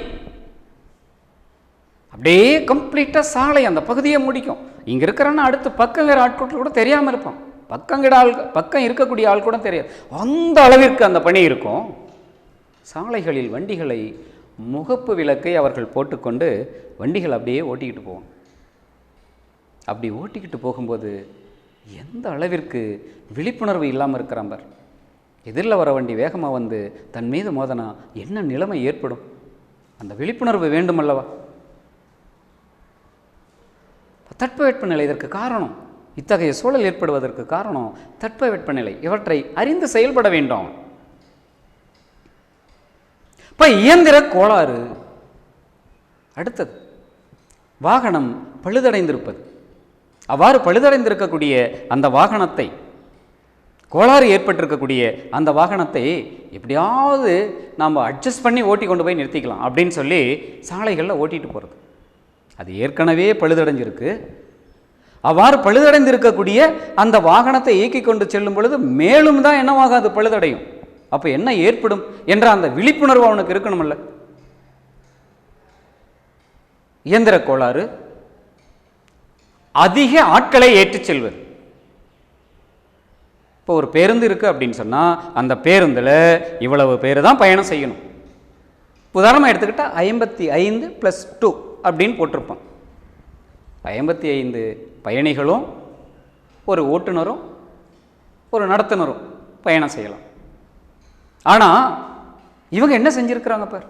அப்படியே கம்ப்ளீட்டாக சாலை அந்த பகுதியை முடிக்கும். இங்கே இருக்கிறன்னா அடுத்து பக்கம் வேறு ஆட்கள் கூட தெரியாமல் இருப்பான், பக்கம் இருக்கக்கூடிய ஆள் கூட தெரியாது, அந்த அளவிற்கு அந்த பனி இருக்கும். சாலைகளில் வண்டிகளை முகப்பு விளக்கை அவர்கள் போட்டுக்கொண்டு வண்டிகள் அப்படியே ஓட்டிக்கிட்டு போவோம். அப்படி ஓட்டிக்கிட்டு போகும்போது எந்த அளவிற்கு விழிப்புணர்வு இல்லாமல் இருக்கிறான் பார். எதிரில் வர வண்டி வேகமாக வந்து தன் மீது மோதனா என்ன நிலைமை ஏற்படும்? அந்த விழிப்புணர்வு வேண்டுமல்லவா? தட்பவெப்பநிலை இதற்கு காரணம். இத்தகைய சூழல் ஏற்படுவதற்கு காரணம் தட்பவெப்பநிலை. இவற்றை அறிந்து செயல்பட வேண்டும். இப்போ இயந்திர கோளாறு. அடுத்தது வாகனம் பழுதடைந்திருப்பது. அவ்வாறு பழுதடைந்திருக்கக்கூடிய அந்த வாகனத்தை, கோளாறு ஏற்பட்டிருக்கக்கூடிய அந்த வாகனத்தை எப்படியாவது நாம் அட்ஜஸ்ட் பண்ணி ஓட்டி கொண்டு போய் நிறுத்திக்கலாம் அப்படின்னு சொல்லி சாலைகளில் ஓட்டிகிட்டு போகிறது. அது ஏற்கனவே பழுதடைஞ்சிருக்கு. அவ்வாறு பழுதடைந்திருக்கக்கூடிய அந்த வாகனத்தை இயக்கி கொண்டு செல்லும் பொழுது மேலும் தான் என்னவாக அது பழுதடையும். அப்போ என்ன ஏற்படும் என்ற அந்த விழிப்புணர்வு அவனுக்கு இருக்கணும்ல. இயந்திர கோளாறு, அதிக ஆட்களை ஏற்றிச் செல்வது. இப்போ ஒரு பேருந்து இருக்குது அப்படின்னு சொன்னால் அந்த பேருந்தில் இவ்வளவு பேர் தான் பயணம் செய்யணும். உதாரணமாக எடுத்துக்கிட்டால் 55+2 அப்படின்னு போட்டிருப்பான். 55 பயணிகளும் ஒரு ஓட்டுநரும் ஒரு நடத்துனரும் பயணம் செய்யலாம். ஆனால் இவங்க என்ன செஞ்சுருக்கிறாங்க பார்,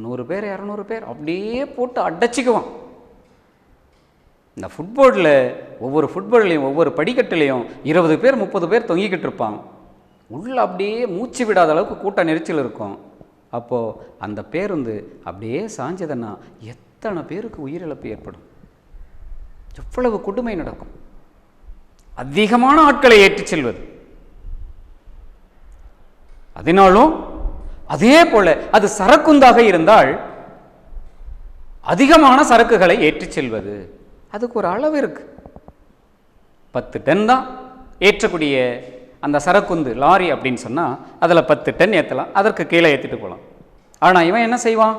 100 பேர் 200 பேர் அப்படியே போட்டு அடைச்சிக்குவான். இந்த ஃபுட்போர்டில் ஒவ்வொரு ஃபுட்போர்ட்லேயும் ஒவ்வொரு படிக்கட்டுலேயும் 20 பேர் 30 பேர் தொங்கிக்கிட்டு இருப்பான். உள்ளே அப்படியே மூச்சு விடாத அளவுக்கு கூட்ட நெரிச்சல் இருக்கும். அப்போது அந்த பேருந்து அப்படியே சாஞ்சதுன்னா எத்தனை பேருக்கு உயிரிழப்பு ஏற்படும், எவ்வளவு கொடுமை நடக்கும். அதிகமான ஆட்களை ஏற்றிச் செல்வது. அதனாலும் அதே போல அது சரக்குந்தாக இருந்தால் அதிகமான சரக்குகளை ஏற்றிச் செல்வது. அதுக்கு ஒரு அளவு இருக்கு. 10 டன் தான் ஏற்றக்கூடிய அந்த சரக்குந்து லாரி அப்படின்னு சொன்னால் அதில் 10 டன் ஏற்றலாம், அதற்கு கீழே ஏற்றிட்டு போகலாம். ஆனால் இவன் என்ன செய்வான்?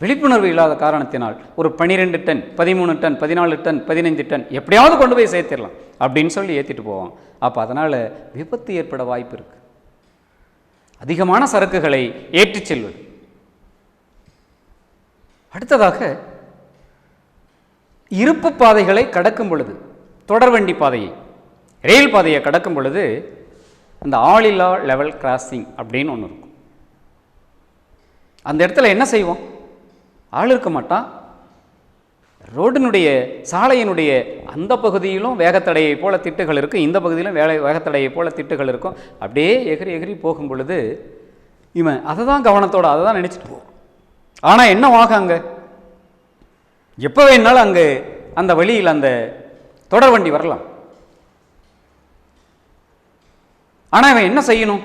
விழிப்புணர்வு இல்லாத காரணத்தினால் ஒரு 12 டன் 13 டன் 14 டன் 15 டன் எப்படியாவது கொண்டு போய் சேர்த்திடலாம் அப்படின்னு சொல்லி ஏற்றிட்டு போவான். அப்போ அதனால் விபத்து ஏற்பட வாய்ப்பு இருக்கு. அதிகமான சரக்குகளை ஏற்றிச் செல்வது. அடுத்ததாக இருப்பு பாதைகளை கடக்கும் பொழுது, தொடர்வண்டி பாதையை, ரயில் பாதையை கடக்கும் பொழுது அந்த ஆளில்லா லெவல் கிராசிங் அப்படின்னு ஒன்று இருக்கும். அந்த இடத்துல என்ன செய்வோம்? ஆள் இருக்க மாட்டான். ரோடினுடைய சாலையினுடைய அந்த பகுதியிலும் வேகத்தடையை போல திட்டுகள் இருக்கும், இந்த பகுதியிலும் வேகத்தடையை போல திட்டுகள் இருக்கும். அப்படியே எகிரி எகிரி போகும் பொழுது இவன் அதை தான் கவனத்தோடு அதை தான் நினச்சிட்டு போவான். ஆனால் என்னவாக அங்கே எப்போ வேணாலும் அங்கே அந்த வழியில் அந்த தொடர் வண்டி வரலாம். ஆனால் இவன் என்ன செய்யணும்?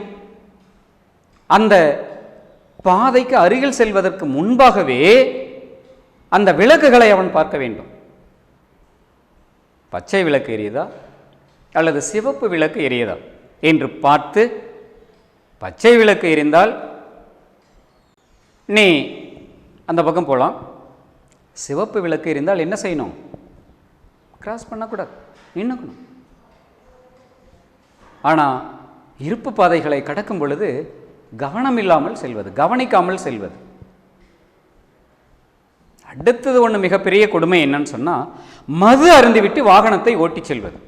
அந்த பாதைக்கு அருகில் செல்வதற்கு முன்பாகவே அந்த விளக்குகளை அவன் பார்க்க வேண்டும். பச்சை விளக்கு எரியுதா அல்லது சிவப்பு விளக்கு எரியுதா என்று பார்த்து, பச்சை விளக்கு எரிந்தால் நீ அந்த பக்கம் போகலாம். சிவப்பு விளக்கு எரிந்தால் என்ன செய்யணும்? கிராஸ் பண்ணக்கூடாது, நின்னுக்கணும். ஆனால் இருப்பு பாதைகளை கடக்கும் பொழுது கவனம் இல்லாமல் செல்வது, கவனிக்காமல் செல்வது. அடுத்தது ஒன்று மிகப்பெரிய கொடுமை என்னன்னு சொன்னால், மது அருந்திவிட்டு வாகனத்தை ஓட்டி செல்வது.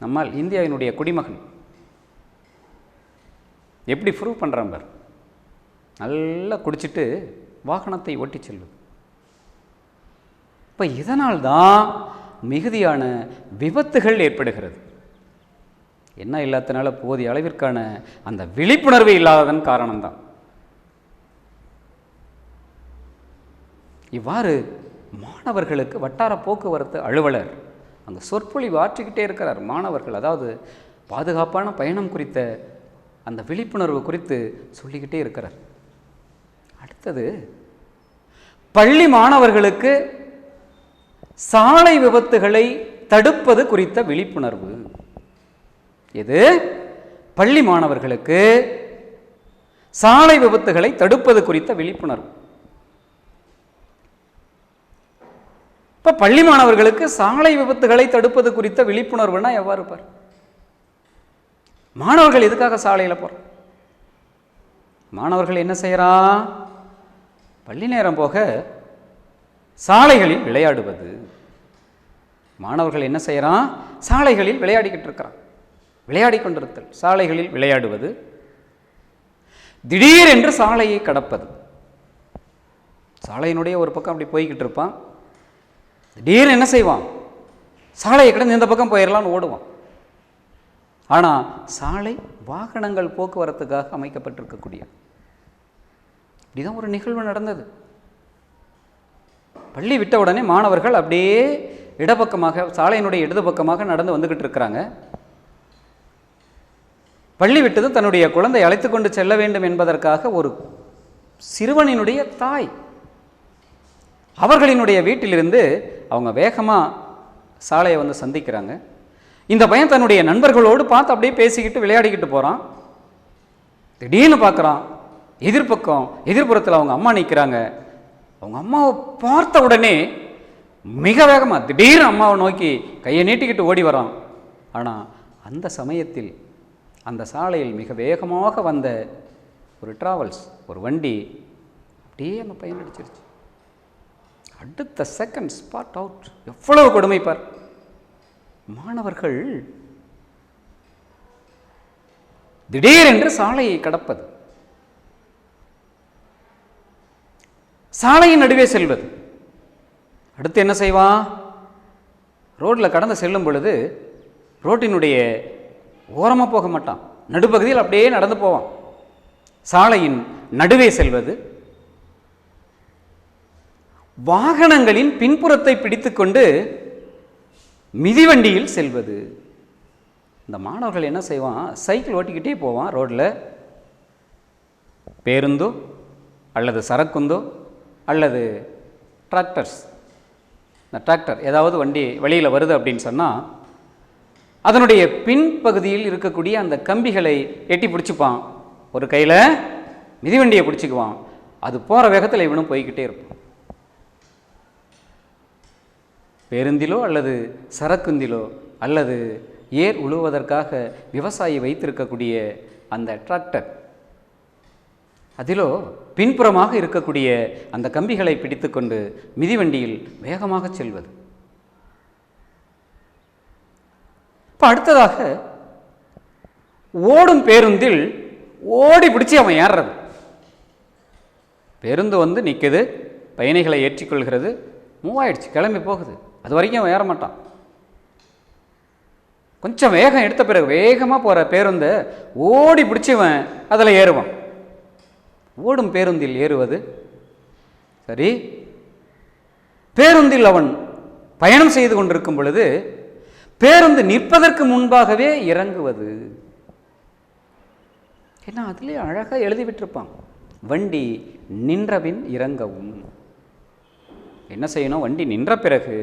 நம்மால் இந்தியாவினுடைய குடிமகன் எப்படி ப்ரூவ் பண்ணுறான் பார், நல்லா குடிச்சிட்டு வாகனத்தை ஓட்டி செல்வது. இப்போ இதனால்தான் மிகுதியான விபத்துகள் ஏற்படுகிறது. என்ன இல்லாதனால போதிய அளவிற்கான அந்த விழிப்புணர்வு இல்லாததன் காரணம்தான். இவ்வாறு மாணவர்களுக்கு வட்டார போக்குவரத்து அலுவலர் அந்த சொற்பொழிவு ஆற்றிக்கிட்டே இருக்கிறார். மாணவர்கள், அதாவது பாதுகாப்பான பயணம் குறித்த அந்த விழிப்புணர்வு குறித்து சொல்லிக்கிட்டே இருக்கிறார். அடுத்தது, பள்ளி மாணவர்களுக்கு சாலை விபத்துகளை தடுப்பது குறித்த விழிப்புணர்வு. இது பள்ளி மாணவர்களுக்கு சாலை விபத்துகளை தடுப்பது குறித்த விழிப்புணர்வு. இப்போ பள்ளி மாணவர்களுக்கு சாலை விபத்துகளை தடுப்பது குறித்த விழிப்புணர்வுனா எவ்வாறு பார்? மாணவர்கள் எதுக்காக சாலையில் போகிறான்? மாணவர்கள் என்ன செய்யறான்? பள்ளி நேரம் போக சாலைகளில் விளையாடுவது. மாணவர்கள் என்ன செய்யறான்? சாலைகளில் விளையாடிக்கிட்டு இருக்கிறான். விளையாடி கொண்டிருத்தல், சாலைகளில் விளையாடுவது, திடீரென்று சாலையை கடப்பது. சாலையினுடைய ஒரு பக்கம் அப்படி போய்கிட்டு இருப்பான், திடீர்னு என்ன செய்வான்? சாலையை கடந்து இந்த பக்கம் போயிடலான்னு ஓடுவான். ஆனால் சாலை வாகனங்கள் போக்குவரத்துக்காக அமைக்கப்பட்டிருக்கக்கூடிய இப்படிதான் ஒரு நிகழ்வு நடந்தது. பள்ளி விட்ட உடனே மாணவர்கள் அப்படியே இடப்பக்கமாக, சாலையினுடைய இடது பக்கமாக நடந்து வந்துகிட்டு இருக்கிறாங்க. பள்ளி விட்டதும் தன்னுடைய குழந்தை அழைத்து கொண்டு செல்ல வேண்டும் என்பதற்காக ஒரு சிறுவனினுடைய தாய் அவர்களினுடைய வீட்டிலிருந்து அவங்க வேகமாக சாலையை வந்து சந்திக்கிறாங்க. இந்த பையன் தன்னுடைய நண்பர்களோடு பார்த்து அப்படியே பேசிக்கிட்டு விளையாடிக்கிட்டு போகிறான். திடீர்னு பார்க்குறான், எதிர்ப்புறத்தில் அவங்க அம்மா நிற்கிறாங்க. அவங்க அம்மாவை பார்த்த உடனே மிக வேகமாக திடீர்னு அம்மாவை நோக்கி கையை நீட்டிக்கிட்டு ஓடி வரான். ஆனால் அந்த சமயத்தில் அந்த சாலையில் மிக வேகமாக வந்த ஒரு டிராவல்ஸ், ஒரு வண்டி அப்படியே அந்த பையன் அடிச்சிருச்சு. அடுத்த செகண்ட் ஸ்பாட் அவுட். எவ்வளவு கொடுமை பார்! மாணவர்கள் திடீரென்று சாலையை கடப்பது, சாலையின் நடுவே செல்வது. அடுத்து என்ன செய்வான்? ரோட்டில் கடந்து செல்லும் பொழுது ரோட்டினுடைய ஓரமாக போக மாட்டான், நடுப்பகுதியில் அப்படியே நடந்து போவான். சாலையின் நடுவே செல்வது, வாகனங்களின் பின்புறத்தை பிடித்துக்கொண்டு மிதிவண்டியில் செல்வது. இந்த மாணவர்கள் என்ன செய்வான்? சைக்கிள் ஓட்டிக்கிட்டே போவான் ரோட்டில். பேருந்தோ அல்லது சரக்குந்தோ அல்லது டிராக்டர்ஸ், இந்த டிராக்டர் ஏதாவது வண்டி வழியில் வருது அப்படின்னு சொன்னால் அதனுடைய பின்பகுதியில் இருக்கக்கூடிய அந்த கம்பிகளை எட்டி பிடிச்சிப்பான். ஒரு கையில் மிதிவண்டியை பிடிச்சிக்குவான். அது போகிற வேகத்தில் இவனும் போய்கிட்டே இருப்பான். பேருந்திலோ அல்லது சரக்குந்திலோ அல்லது ஏர் உழுவதற்காக விவசாயி வைத்திருக்கக்கூடிய அந்த டிராக்டர், அதிலோ பின்புறமாக இருக்கக்கூடிய அந்த கம்பிகளை பிடித்துக்கொண்டு மிதிவண்டியில் வேகமாக செல்வது. இப்போ அடுத்ததாக ஓடும் பேருந்தில் ஓடி பிடிச்சி அவன் ஏறுறது. பேருந்து வந்து நிற்குது, பயணிகளை ஏற்றிக்கொள்கிறது, மூவாயிடுச்சு, கிளம்பி போகுது. அது வரைக்கும் அவன் ஏற மாட்டான். கொஞ்சம் வேகம் எடுத்த பிறகு வேகமாக போகிற பேருந்தை ஓடி பிடிச்சவன் அதில் ஏறுவான். ஓடும் பேருந்தில் ஏறுவது சரி. பேருந்தில் அவன் பயணம் செய்து கொண்டிருக்கும் பொழுது பேருந்து நிற்பதற்கு முன்பாகவே இறங்குவது. ஏன்னா அதுலேயே அழகாக எழுதி விட்டுருப்பான், வண்டி நின்றபின் இறங்கவும். என்ன செய்யணும்? வண்டி நின்ற பிறகு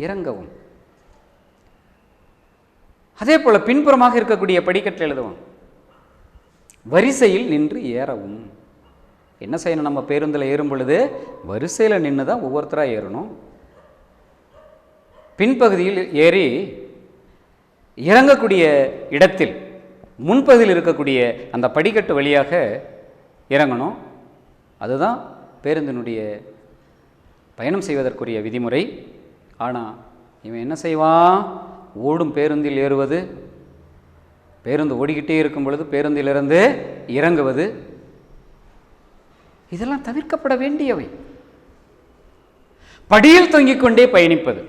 இறங்கவும். அதே போல் பின்புறமாக இருக்கக்கூடிய படிக்கட்டில் எழுதுவோம், வரிசையில் நின்று ஏறவும். என்ன செய்யணும்? நம்ம பேருந்தில் ஏறும் பொழுது வரிசையில் நின்று தான் ஒவ்வொருத்தராக ஏறணும். பின்பகுதியில் ஏறி இறங்கக்கூடிய இடத்தில் முன்பகுதியில் இருக்கக்கூடிய அந்த படிக்கட்டு வழியாக இறங்கணும். அதுதான் பேருந்தினுடைய பயணம் செய்வதற்குரிய விதிமுறை. ஆனால் இவன் என்ன செய்வான்? ஓடும் பேருந்தில் ஏறுவது, பேருந்து ஓடிக்கிட்டே இருக்கும் பொழுது பேருந்திலிருந்து இறங்குவது, இதெல்லாம் தவிர்க்கப்பட வேண்டியவை. படியில் தொங்கிக் கொண்டே பயணிப்பது.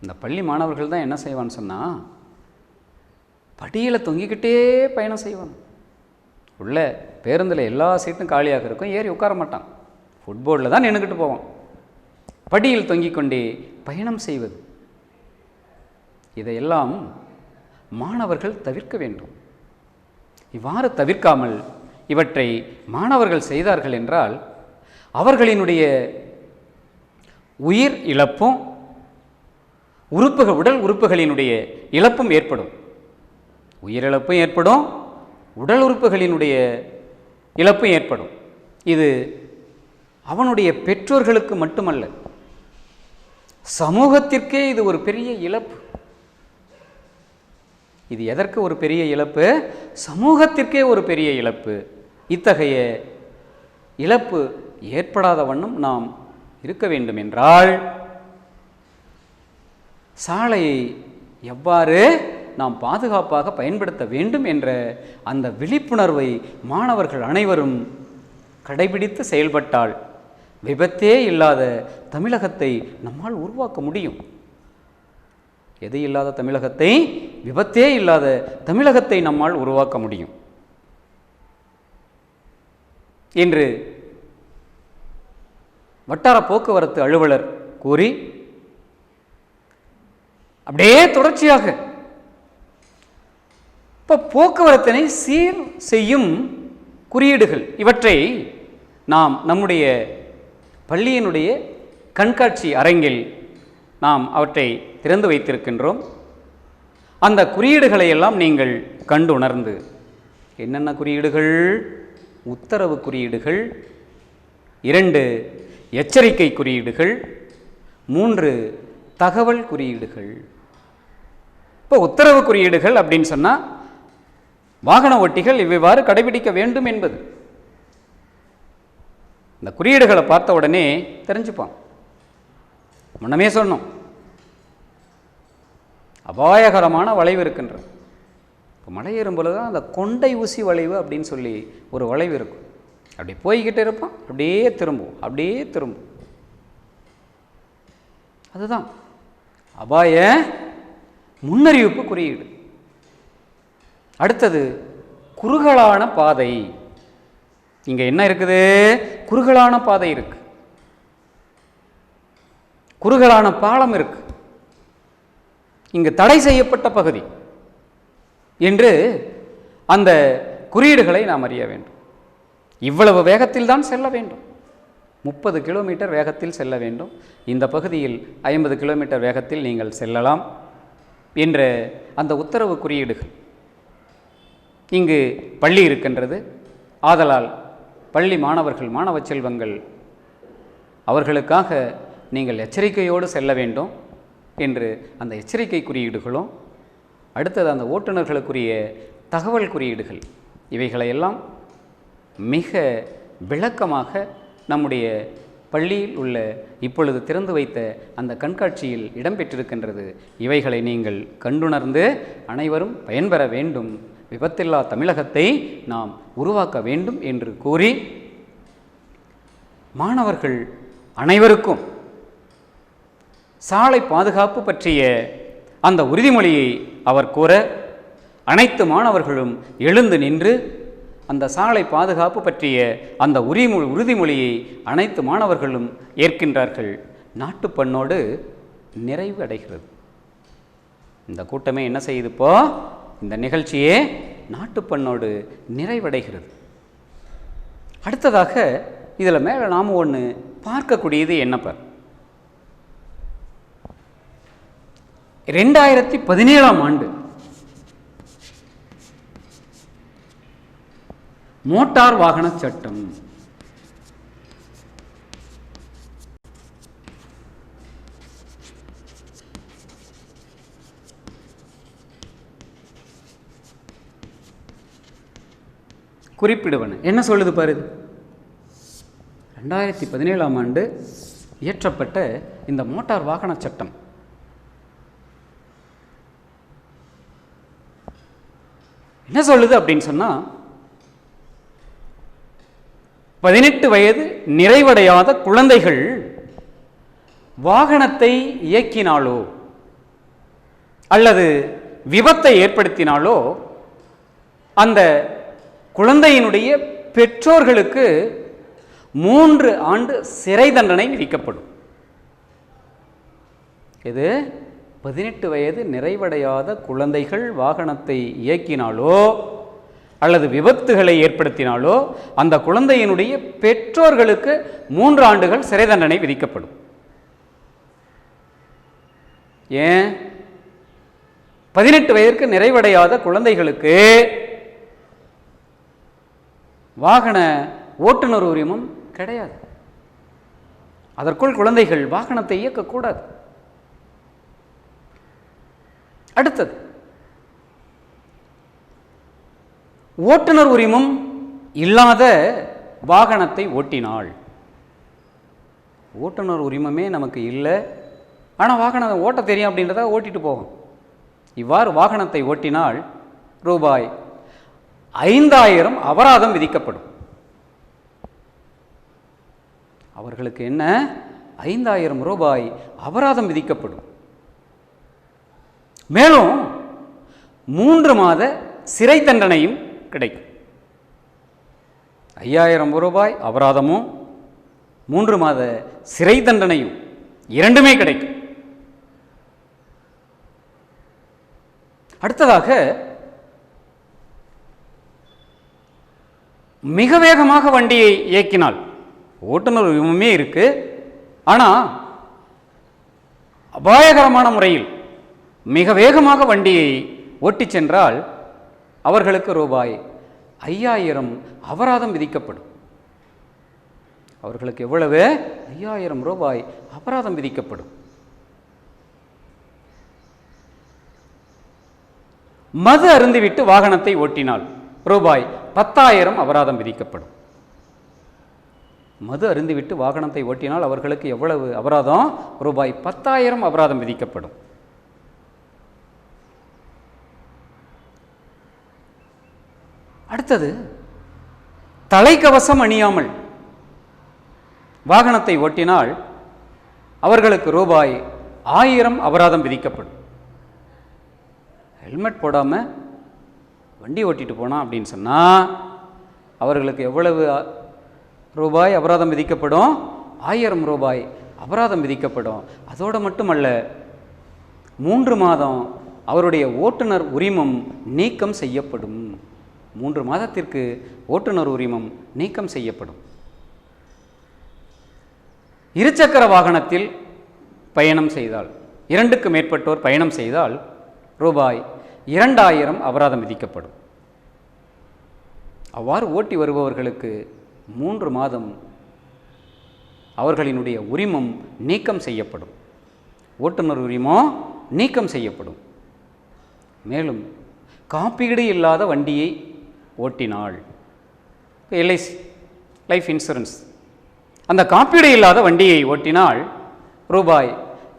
இந்த பள்ளி மாணவர்கள் தான் என்ன செய்வான்னு சொன்னால், படியில் தொங்கிக்கிட்டே பயணம் செய்வான். உள்ள பேருந்தில் எல்லா சீட்டும் காலியாக இருக்கும், ஏறி உட்கார மாட்டான், ஃபுட்போர்டில் தான் நின்றுக்கிட்டு போவான். படியில் தொங்கிக் கொண்டே பயணம் செய்வது, இதையெல்லாம் மாணவர்கள் தவிர்க்க வேண்டும். இவ்வாறு தவிர்க்காமல் இவற்றை மாணவர்கள் செய்தார்கள் என்றால் அவர்களினுடைய உயிர் இழப்பும் உடல் உறுப்புகளினுடைய இழப்பும் ஏற்படும். உயிரிழப்பும் ஏற்படும், உடல் உறுப்புகளினுடைய இழப்பும் ஏற்படும். இது அவனுடைய பெற்றோர்களுக்கு மட்டுமல்ல, சமூகத்திற்கே இது ஒரு பெரிய இழப்பு. இது எதற்கு ஒரு பெரிய இழப்பு? சமூகத்திற்கே ஒரு பெரிய இழப்பு. இத்தகைய இழப்பு ஏற்படாத வண்ணம் நாம் இருக்க வேண்டும் என்றால் சாலையை எவ்வாறு நாம் பாதுகாப்பாக பயன்படுத்த வேண்டும் என்ற அந்த விழிப்புணர்வை மாணவர்கள் அனைவரும் கடைபிடித்து செயல்பட்டால் விபத்தே இல்லாத தமிழகத்தை நம்மால் உருவாக்க முடியும். எது இல்லாத தமிழகத்தை? விபத்தே இல்லாத தமிழகத்தை நம்மால் உருவாக்க முடியும் என்று வட்டார போக்குவரத்து அலுவலர் கூறி, அப்படியே தொடர்ச்சியாக இப்போ போக்குவரத்தினை சீர் செய்யும் குறியீடுகள், இவற்றை நாம் நம்முடைய பள்ளியினுடைய கண்காட்சி அரங்கில் நாம் அவற்றை திறந்து வைத்திருக்கின்றோம். அந்த குறியீடுகளை எல்லாம் நீங்கள் கண்டு உணர்ந்து, என்னென்ன குறியீடுகள்? உத்தரவு குறியீடுகள், 2 எச்சரிக்கை குறியீடுகள், 3 தகவல் குறியீடுகள். இப்போ உத்தரவு குறியீடுகள் அப்படின்னு சொன்னால் வாகன ஓட்டிகள் இவ்வாறு கடைபிடிக்க வேண்டும் என்பது. இந்த குறியீடுகளை பார்த்த உடனே தெரிஞ்சுப்பான். முன்னமே சொன்னோம், அபாயகரமான வளைவு இருக்கின்றது. இப்போ மலை ஏறும் பொழுது தான் அந்த கொண்டை ஊசி வளைவு அப்படின்னு சொல்லி ஒரு வளைவு இருக்கும். அப்படி போய்கிட்டே இருப்பான், அப்படியே திரும்பும், அப்படியே திரும்பும். அதுதான் அபாய முன்னறிவிப்பு குறியீடு. அடுத்தது குறுகலான பாதை. இங்கே என்ன இருக்குது? குறுகலான பாதை இருக்கு, குறுகலான பாலம் இருக்கு, இங்கு தடை செய்யப்பட்ட பகுதி என்று அந்த குறியீடுகளை நாம் அறிய வேண்டும். இவ்வளவு வேகத்தில் தான் செல்ல வேண்டும், 30 கிலோமீட்டர் வேகத்தில் செல்ல வேண்டும், இந்த பகுதியில் 50 கிலோமீட்டர் வேகத்தில் நீங்கள் செல்லலாம் என்ற அந்த உத்தரவு குறியீடுகள். இங்கு பள்ளி இருக்கின்றது, ஆதலால் பள்ளி மாணவர்கள், மாணவ செல்வங்கள், அவர்களுக்காக நீங்கள் எச்சரிக்கையோடு செல்ல வேண்டும் என்று அந்த எச்சரிக்கை குறியீடுகளும், அடுத்தது அந்த ஓட்டுநர்களுக்குரிய தகவல் குறியீடுகள், இவைகளையெல்லாம் மிக விளக்கமாக நம்முடைய பள்ளியில் உள்ள இப்பொழுது திறந்து வைத்த அந்த கண்காட்சியில் இடம்பெற்றிருக்கின்றது. இவைகளை நீங்கள் கண்டுணர்ந்து அனைவரும் பயன்பெற வேண்டும், விபத்தில்லா தமிழகத்தை நாம் உருவாக்க வேண்டும் என்று கூறி, மாணவர்கள் அனைவருக்கும் சாலை பாதுகாப்பு பற்றிய அந்த உறுதிமொழியை அவர் கூற, அனைத்து மாணவர்களும் எழுந்து நின்று அந்த சாலை பாதுகாப்பு பற்றிய அந்த உறுதிமொழியை அனைத்து மாணவர்களும் ஏற்கின்றார்கள். நாட்டுப்பண்ணோடு நிறைவு அடைகிறது. இந்த கூட்டமே என்ன செய்யுது? இப்போ இந்த நிகழ்ச்சியே நாட்டுப்பண்ணோடு நிறைவடைகிறது. அடுத்ததாக இதில் மேலே நாம் ஒன்று பார்க்கக்கூடியது என்னப்ப, 2017 ஆண்டு மோட்டார் வாகன சட்டம். குறிப்பிடுவன என்ன சொல்லுது பாரு. 2017 ஆண்டு இயற்றப்பட்ட இந்த மோட்டார் வாகன சட்டம் என்ன சொல்லுது அப்படின்னு சொன்னா, 18 வயது நிறைவடையாத குழந்தைகள் வாகனத்தை இயக்கினாலோ அல்லது விபத்தை ஏற்படுத்தினாலோ அந்த குழந்தையினுடைய பெற்றோர்களுக்கு 3 ஆண்டு சிறை தண்டனை விதிக்கப்படும். இது 18 வயது நிறைவடையாத குழந்தைகள் வாகனத்தை இயக்கினாலோ அல்லது விபத்துகளை ஏற்படுத்தினாலோ அந்த குழந்தையினுடைய பெற்றோர்களுக்கு 3 ஆண்டுகள் சிறை தண்டனை விதிக்கப்படும். ஏன்? 18 வயதிற்கு நிறைவடையாத குழந்தைகளுக்கு வாகன ஓட்டுநர் உரிமம் கிடையாது. அதற்குள் குழந்தைகள் வாகனத்தை இயக்கக்கூடாது. அடுத்தது, ஓட்டுநர் உரிமம் இல்லாத வாகனத்தை ஓட்டினால், ஓட்டுநர் உரிமமே நமக்கு இல்லை, ஆனால் வாகனத்தை ஓட்ட தெரியும் அப்படின்றத ஓட்டிட்டு போகும். இவ்வாறு வாகனத்தை ஓட்டினால் ரூபாய் 5000 அபராதம் விதிக்கப்படும். அவர்களுக்கு என்ன? 5000 ரூபாய் அபராதம் விதிக்கப்படும். மேலும் 3 மாத சிறை தண்டனையும் கிடைக்கும். 5000 ரூபாய் அபராதமும் 3 மாத சிறை தண்டனையும் இரண்டுமே கிடைக்கும். அடுத்ததாக, மிக வேகமாக வண்டியை இயக்கினால், ஓட்டுநர் உரிமமே இருக்கு, ஆனால் அபாயகரமான முறையில் மிக வேகமாக வண்டியை ஓட்டிச் சென்றால் அவர்களுக்கு ரூபாய் 5000 அபராதம் விதிக்கப்படும். அவர்களுக்கு எவ்வளவு? 5000 ரூபாய் அபராதம் விதிக்கப்படும். மது அருந்திவிட்டு வாகனத்தை ஓட்டினால் ரூபாய் 10,000 அபராதம் விதிக்கப்படும். மது அருந்திவிட்டு வாகனத்தை ஓட்டினால் அவர்களுக்கு எவ்வளவு அபராதம்? ரூபாய் 10,000 அபராதம் விதிக்கப்படும். அடுத்தது, தலைக்கவசம் அணியாமல் வாகனத்தை ஓட்டினால் அவர்களுக்கு ரூபாய் 1000 அபராதம் விதிக்கப்படும். ஹெல்மெட் போடாமல் வண்டி ஓட்டிட்டு போனா அப்படின்னு சொன்னால் அவர்களுக்கு எவ்வளவு ரூபாய் அபராதம் விதிக்கப்படும்? 1000 ரூபாய் அபராதம் விதிக்கப்படும். அதோடு மட்டுமல்ல, 3 மாதம் அவருடைய ஓட்டுநர் உரிமம் நீக்கம் செய்யப்படும். 3 மாதத்திற்கு ஓட்டுநர் உரிமம் நீக்கம் செய்யப்படும். இருசக்கர வாகனத்தில் பயணம் செய்தால், 2க்கு மேற்பட்டோர் பயணம் செய்தால் ரூபாய் 2000 அபராதம் விதிக்கப்படும். அவ்வாறு ஓட்டி வருபவர்களுக்கு 3 மாதம் அவர்களினுடைய உரிமம் நீக்கம் செய்யப்படும். ஓட்டுநர் உரிமம் நீக்கம் செய்யப்படும். மேலும் காப்பீடு இல்லாத வண்டியை ஓட்டினால், எல்ஐசி லைஃப் இன்சூரன்ஸ், அந்த காப்பீடு இல்லாத வண்டியை ஓட்டினால் ரூபாய்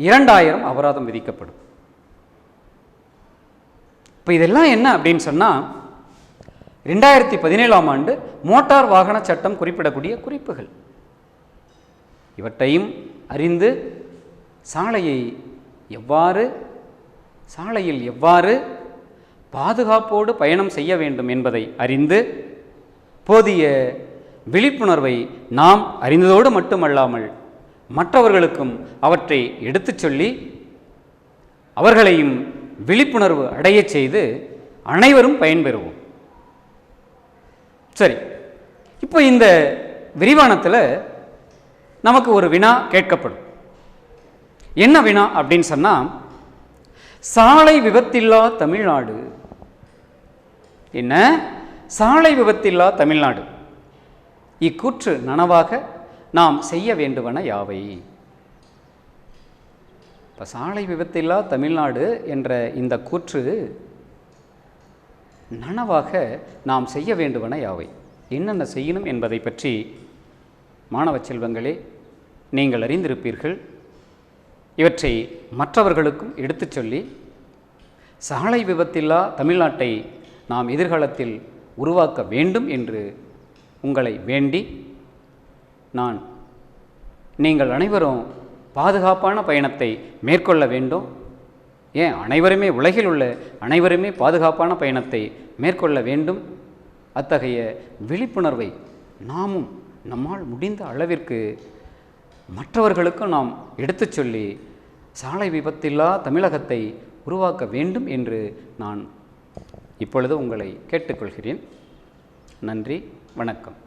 2000 அபராதம் விதிக்கப்படும். இப்போ இதெல்லாம் என்ன அப்படின்னு சொன்னால், 2017 ஆண்டு மோட்டார் வாகன சட்டம் குறிப்பிடக்கூடிய குறிப்புகள். இவற்றையும் அறிந்து சாலையில் எவ்வாறு பாதுகாப்போடு பயணம் செய்ய வேண்டும் என்பதை அறிந்து போதிய விழிப்புணர்வை நாம் அறிந்ததோடு மட்டுமல்லாமல் மற்றவர்களுக்கும் அவற்றை எடுத்துச் சொல்லி அவர்களையும் விழிப்புணர்வு அடையச் செய்து அனைவரும் பயன்பெறுவோம். சரி, இப்போ இந்த விரிவானத்தில் நமக்கு ஒரு வினா கேட்கப்படும். என்ன வினா அப்படின்னு சொன்னால், சாலை விபத்தில்லா தமிழ்நாடு. என்ன? சாலை விபத்தில்லா தமிழ்நாடு. இக்கூற்று நனவாக நாம் செய்ய வேண்டுவன யாவை? இப்போ சாலை விபத்தில்லா தமிழ்நாடு என்ற இந்த கூற்று நனவாக நாம் செய்ய வேண்டுவன யாவை? என்னென்ன செய்யணும் என்பதை பற்றி மாணவ செல்வங்களே நீங்கள் அறிந்திருப்பீர்கள். இவற்றை மற்றவர்களுக்கும் எடுத்துச் சொல்லி சாலை விபத்தில்லா தமிழ்நாட்டை நாம் எதிர்காலத்தில் உருவாக்க வேண்டும் என்று உங்களை வேண்டி நீங்கள் அனைவரும் பாதுகாப்பான பயணத்தை மேற்கொள்ள வேண்டும். ஏன், அனைவருமே, உலகில் உள்ள அனைவருமே பாதுகாப்பான பயணத்தை மேற்கொள்ள வேண்டும். அத்தகைய விழிப்புணர்வை நாமும் நம்மால் முடிந்த அளவிற்கு மற்றவர்களுக்கும் நாம் எடுத்துச் சொல்லி சாலை விபத்தில்லா தமிழகத்தை உருவாக்க வேண்டும் என்று நான் இப்பொழுது உங்களை கேட்டுக்கொள்கிறேன். நன்றி, வணக்கம்.